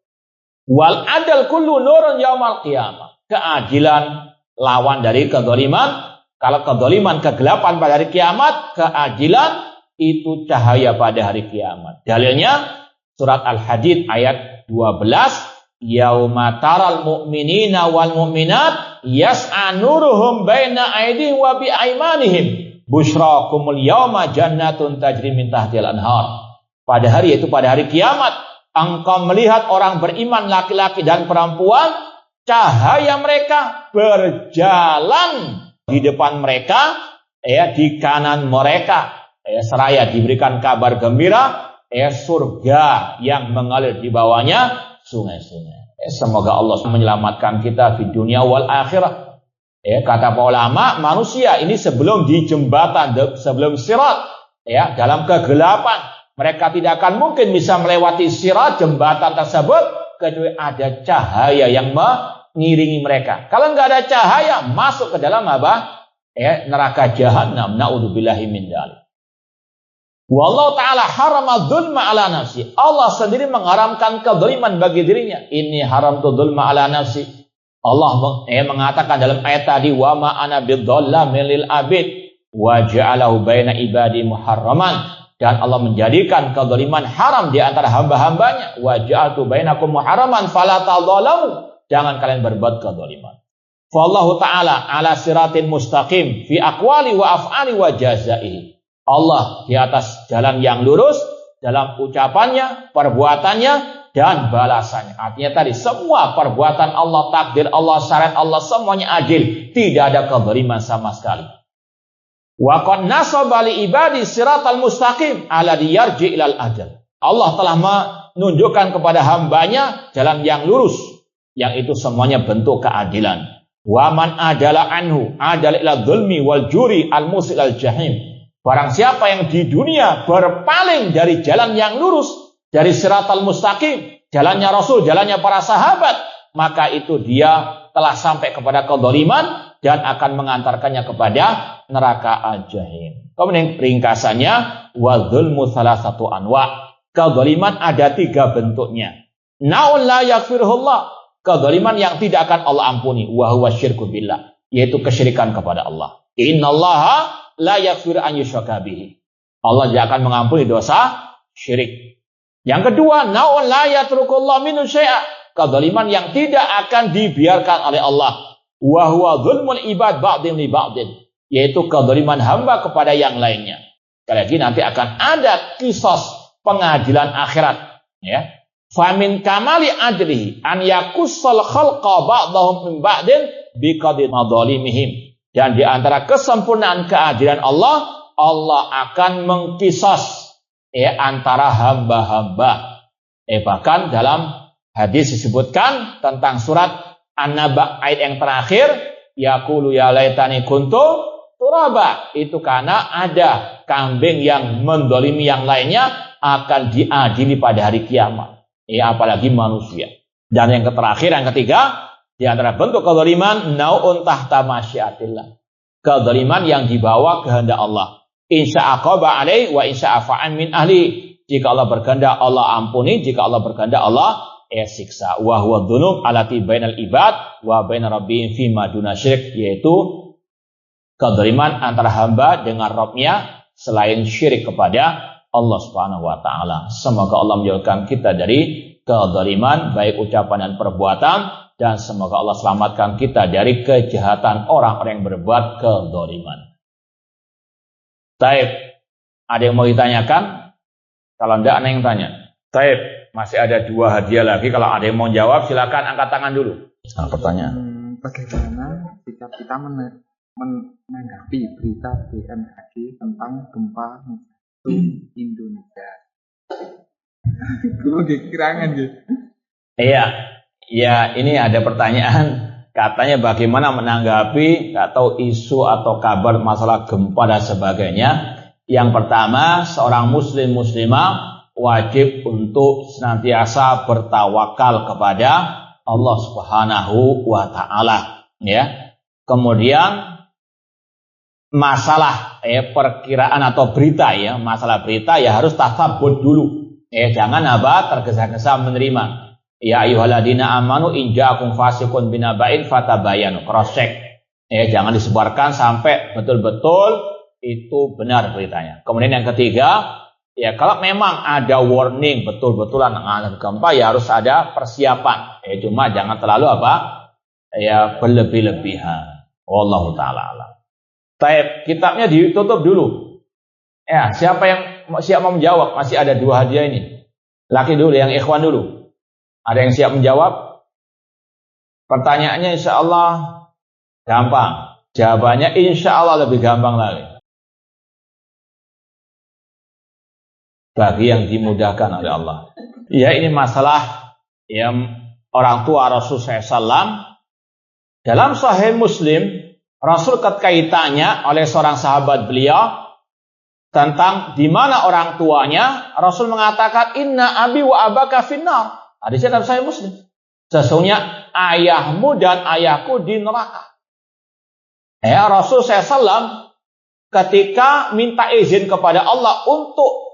Wal adal kullu nurun yaumal qiyamah. Keadilan lawan dari kezaliman. Kalau kezaliman kegelapan pada hari kiamat, keadilan itu cahaya pada hari kiamat. Dalilnya surat Al-Hadid ayat 12, yauma taral mu'minina wal mu'minat yas'a nuruhum baina aydihim wa bi aymanihim busyrakumul yauma jannatun tajri min tahtihal anhar. Pada hari itu, pada hari kiamat, engkau melihat orang beriman laki-laki dan perempuan, cahaya mereka berjalan di depan mereka, di kanan mereka, seraya diberikan kabar gembira, surga yang mengalir di bawahnya sungai-sungai. Semoga Allah menyelamatkan kita di dunia wal akhirah. Kata para ulama, manusia ini sebelum di jembatan, sebelum sirat, dalam kegelapan, mereka tidak akan mungkin bisa melewati sirat, jembatan tersebut, kecuali ada cahaya yang mengiringi mereka. Kalau nggak ada cahaya, masuk ke dalam neraka jahanam. Na'udzubillahi min dzalik. Wallahu ta'ala harama dzulma ala nafsi. Allah sendiri mengharamkan kezaliman bagi dirinya. Ini haramtu dzulma ala nafsi. Allah mengatakan dalam ayat tadi, wa ma ana bidzallamin lil abid wa ja'alahu baina ibadi muharraman, dan Allah menjadikan kezaliman haram di antara hamba-hambanya. Wa ja'altu bainakum muharraman fala tadzalamu, jangan kalian berbuat kezaliman. Fallahu ta'ala ala siratin mustaqim fi aqwali wa af'ali wa jazaihi. Allah di atas jalan yang lurus dalam ucapannya, perbuatannya, dan balasannya. Artinya tadi semua perbuatan Allah, takdir Allah, syariat Allah, semuanya adil. Tidak ada kezaliman sama sekali. Wa qad nasaba li ibadi siratal mustaqim alladhi yarji ilal adl. Allah telah menunjukkan kepada hambanya jalan yang lurus, yang itu semuanya bentuk keadilan. Wa man adala anhu adala ila dzulmi wal juri al musil al jahim. Barang siapa yang di dunia berpaling dari jalan yang lurus, dari siratal mustaqim, jalannya Rasul, jalannya para sahabat, maka itu dia telah sampai kepada kezaliman dan akan mengantarkannya kepada neraka al-jahim. Kemudian ringkasannya, wa dzulmu salasatu anwa. Kezaliman ada 3 bentuknya. Naun la yaghfirullah, kezaliman yang tidak akan Allah ampuni, wa huwa syirku billah, yaitu kesyirikan kepada Allah. Innallaha la yaghfiru an yushraka bihi. Allah tidak akan mengampuni dosa syirik. Yang kedua, naun la yatrukullahu minhu syai'a, kezaliman yang tidak akan dibiarkan oleh Allah. Wa huwa dzulmul ibad ba'dhin li ba'dhin, yaitu kezaliman hamba kepada yang lainnya. Sekali lagi nanti akan ada kisos pengadilan akhirat, Famin kamali adlihi an yakussal khalqa ba'dahum min ba'din biqadri madzalimihim. Dan di antara kesempurnaan keadilan Allah, Allah akan mengkisos antara hamba-hamba. Bahkan dalam hadis disebutkan tentang surat An-Naba ayat yang terakhir, yaqulu ya laitani kuntu turaba. Itu karena ada kambing yang mendolimi yang lainnya akan diadili pada hari kiamat. Apalagi manusia. Dan yang terakhir, yang ketiga, di antara bentuk kezaliman, nau'un tahta masyiatillah. Kezaliman yang dibawa kehendak Allah. Insya aqaba alaih wa insya afa'an min ahli. Jika Allah berkehendak Allah ampuni, jika Allah berkehendak Allah siksa. Wa huwa dzunub alati bainal ibad wa bainar rabbihim fima duna syirik, yaitu kezaliman antara hamba dengan Rabb-nya selain syirik kepada Allah Subhanahu wa taala. Semoga Allah menjauhkan kita dari kezaliman baik ucapan dan perbuatan, dan semoga Allah selamatkan kita dari kejahatan orang-orang yang berbuat kezaliman. Taib, ada yang mau ditanyakan? Kalau enggak, ada yang tanya. Taib, masih ada 2 hadiah lagi. Kalau ada yang mau jawab, silakan angkat tangan dulu. Pertanyaan. bagaimana sikap kita menanggapi berita BMKG tentang gempa Indonesia? Gue kekirangan gitu. Iya, ya ini ada pertanyaan. Katanya bagaimana menanggapi atau isu atau kabar masalah gempa dan sebagainya. Yang pertama, seorang muslim muslimah wajib untuk senantiasa bertawakal kepada Allah Subhanahu wa taala, ya. Kemudian masalah perkiraan atau berita ya, masalah berita ya harus tasabbut dulu. Jangan tergesa-gesa menerima. Ya ayyuhalladzina amanu in ja'akum fasiqun binaba'in fatabayanu, cross check. Jangan disebarkan sampai betul-betul itu benar beritanya. Kemudian yang ketiga, ya kalau memang ada warning betul-betulan ada gempa ya harus ada persiapan. Cuma jangan terlalu berlebih-lebihan. Wallahu taala alam. Baik, kitabnya ditutup dulu. Ya, siap mau menjawab? Masih ada 2 hadiah ini. Laki dulu, yang ikhwan dulu. Ada yang siap menjawab? Pertanyaannya insya Allah gampang. Jawabannya insya Allah lebih gampang lagi. Bagi yang dimudahkan oleh Allah. Ya, ini masalah yang orang tua Rasul SAW. Dalam Sahih Muslim, Rasul kaitannya oleh seorang sahabat beliau tentang di mana orang tuanya. Rasul mengatakan, Inna abi wa abaka finnar. Hadisnya dalam Sahih Muslim. Sesungguhnya ayahmu dan ayahku di neraka. Rasul SAW ketika minta izin kepada Allah untuk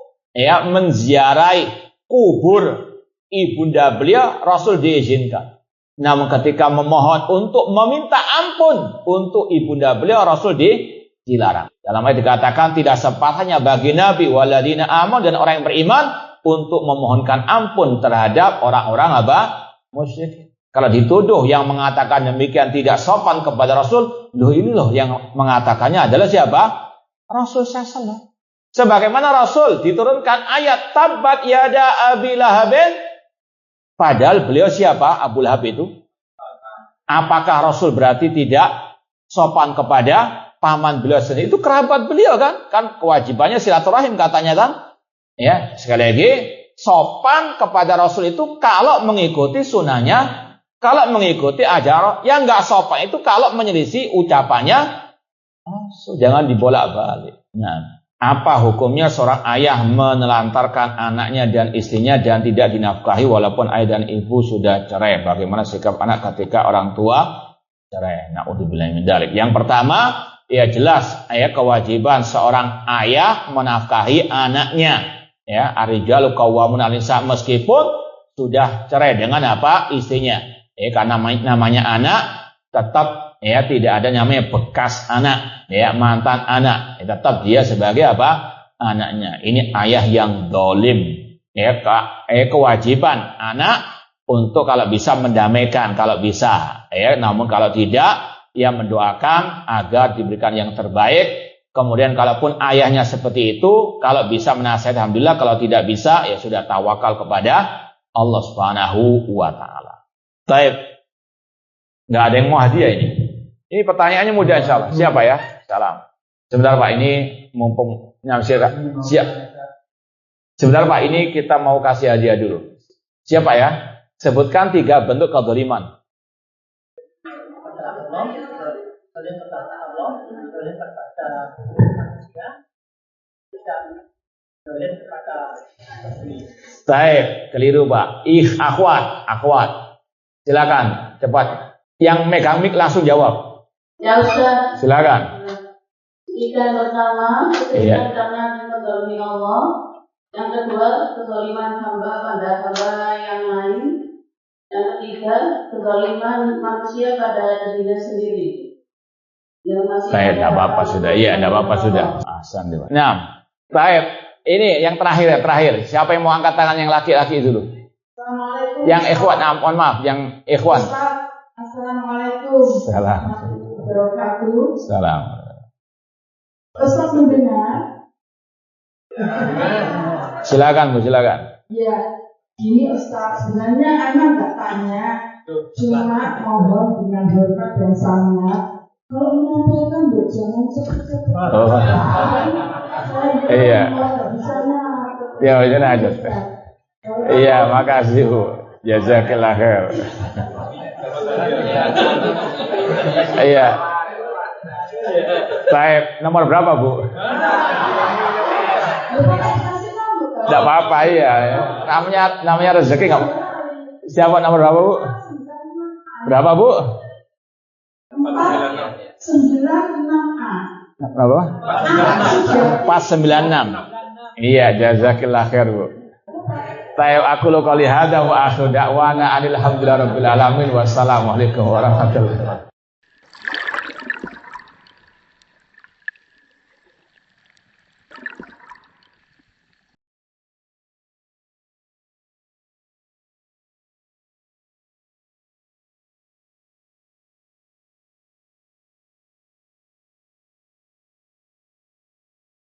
menziarahi kubur ibunda beliau, Rasul diizinkan. Namun ketika memohon untuk meminta ampun untuk ibunda beliau, Rasul dilarang. Dalam ayat dikatakan tidak sepatutnya bagi Nabi waladina aman dan orang yang beriman untuk memohonkan ampun terhadap orang-orang musyrik. Kalau dituduh yang mengatakan demikian tidak sopan kepada Rasul, ini yang mengatakannya adalah siapa? Rasul SAW. Sebagaimana Rasul diturunkan ayat tabbat yada abi lahabin, padahal beliau siapa? Abu Lahab itu. Apakah Rasul berarti tidak sopan kepada paman beliau sendiri? Itu kerabat beliau kan? Kan kewajibannya silaturahim katanya kan? Ya, sekali lagi sopan kepada Rasul itu kalau mengikuti sunnahnya, kalau mengikuti ajaran. Yang nggak sopan itu kalau menyelisih ucapannya. Jangan dibolak-balik. Nah, apa hukumnya seorang ayah menelantarkan anaknya dan istrinya dan tidak dinafkahi walaupun ayah dan ibu sudah cerai? Bagaimana sikap anak ketika orang tua cerai? Na'udzubillahi min dzalik. Yang pertama, ya jelas kewajiban seorang ayah menafkahi anaknya. Ya, ar-rijalu qawwamun 'alan nisa, meskipun sudah cerai dengan istrinya. Karena namanya anak tetap tidak ada namanya bekas anak, mantan anak. Tetap dia sebagai anaknya. Ini ayah yang zalim. Kewajiban anak untuk kalau bisa mendamaikan kalau bisa. Namun kalau tidak, ia mendoakan agar diberikan yang terbaik. Kemudian kalaupun ayahnya seperti itu, kalau bisa menasihati alhamdulillah, kalau tidak bisa ya sudah tawakal kepada Allah Subhanahu wa taala. Baik. Enggak ada yang mau hadiah ini. Ini pertanyaannya mudah insyaallah. Siapa ya? Salam. Sebentar Pak, ini mumpung siap. Sebentar Pak, ini kita mau kasih hadiah dulu. Siapa ya? Sebutkan 3 bentuk kezaliman. Baik, keliru Pak. Akhwat. Silakan, cepat. Yang megang mic langsung jawab. Ya Ustaz. Silakan. Yang pertama, karena menzalimi Allah. Yang kedua, kezaliman hamba pada hamba yang lain. Yang ketiga, kezaliman manusia pada dirinya sendiri. Baik, tidak apa-apa sudah. Iya, tidak apa-apa sudah. Ahsan. Nah, baik. Ini yang terakhir. Siapa yang mau angkat tangan yang laki-laki dulu? Assalamualaikum. Yang ikhwan, mohon maaf, yang ikhwan. Assalamualaikum. Salam. Salam. Ustaz mendengar? Silakan Bu, silakan. Iya. Gini Ustaz, sebenarnya anak nggak tanya, cuma mohon dengan hormat dan sangat. Kalau menyampaikan jangan cepet-cepet. Oh. Iya. Ya, wajar aja. Iya, makasih Bu. Jazakallah khair. Iya. Baik, nomor berapa Bu? Tidak apa-apa ya. Namanya rezeki nggak. Siapa nomor berapa Bu? Berapa Bu? 96A. Berapa? 496. Iya, jazakillah khair Bu. Tayyib aku lo kali hada wa akhiru da'wana alhamdulillah rabbil alamin wassalamualaikum warahmatullahi wabarakatuh.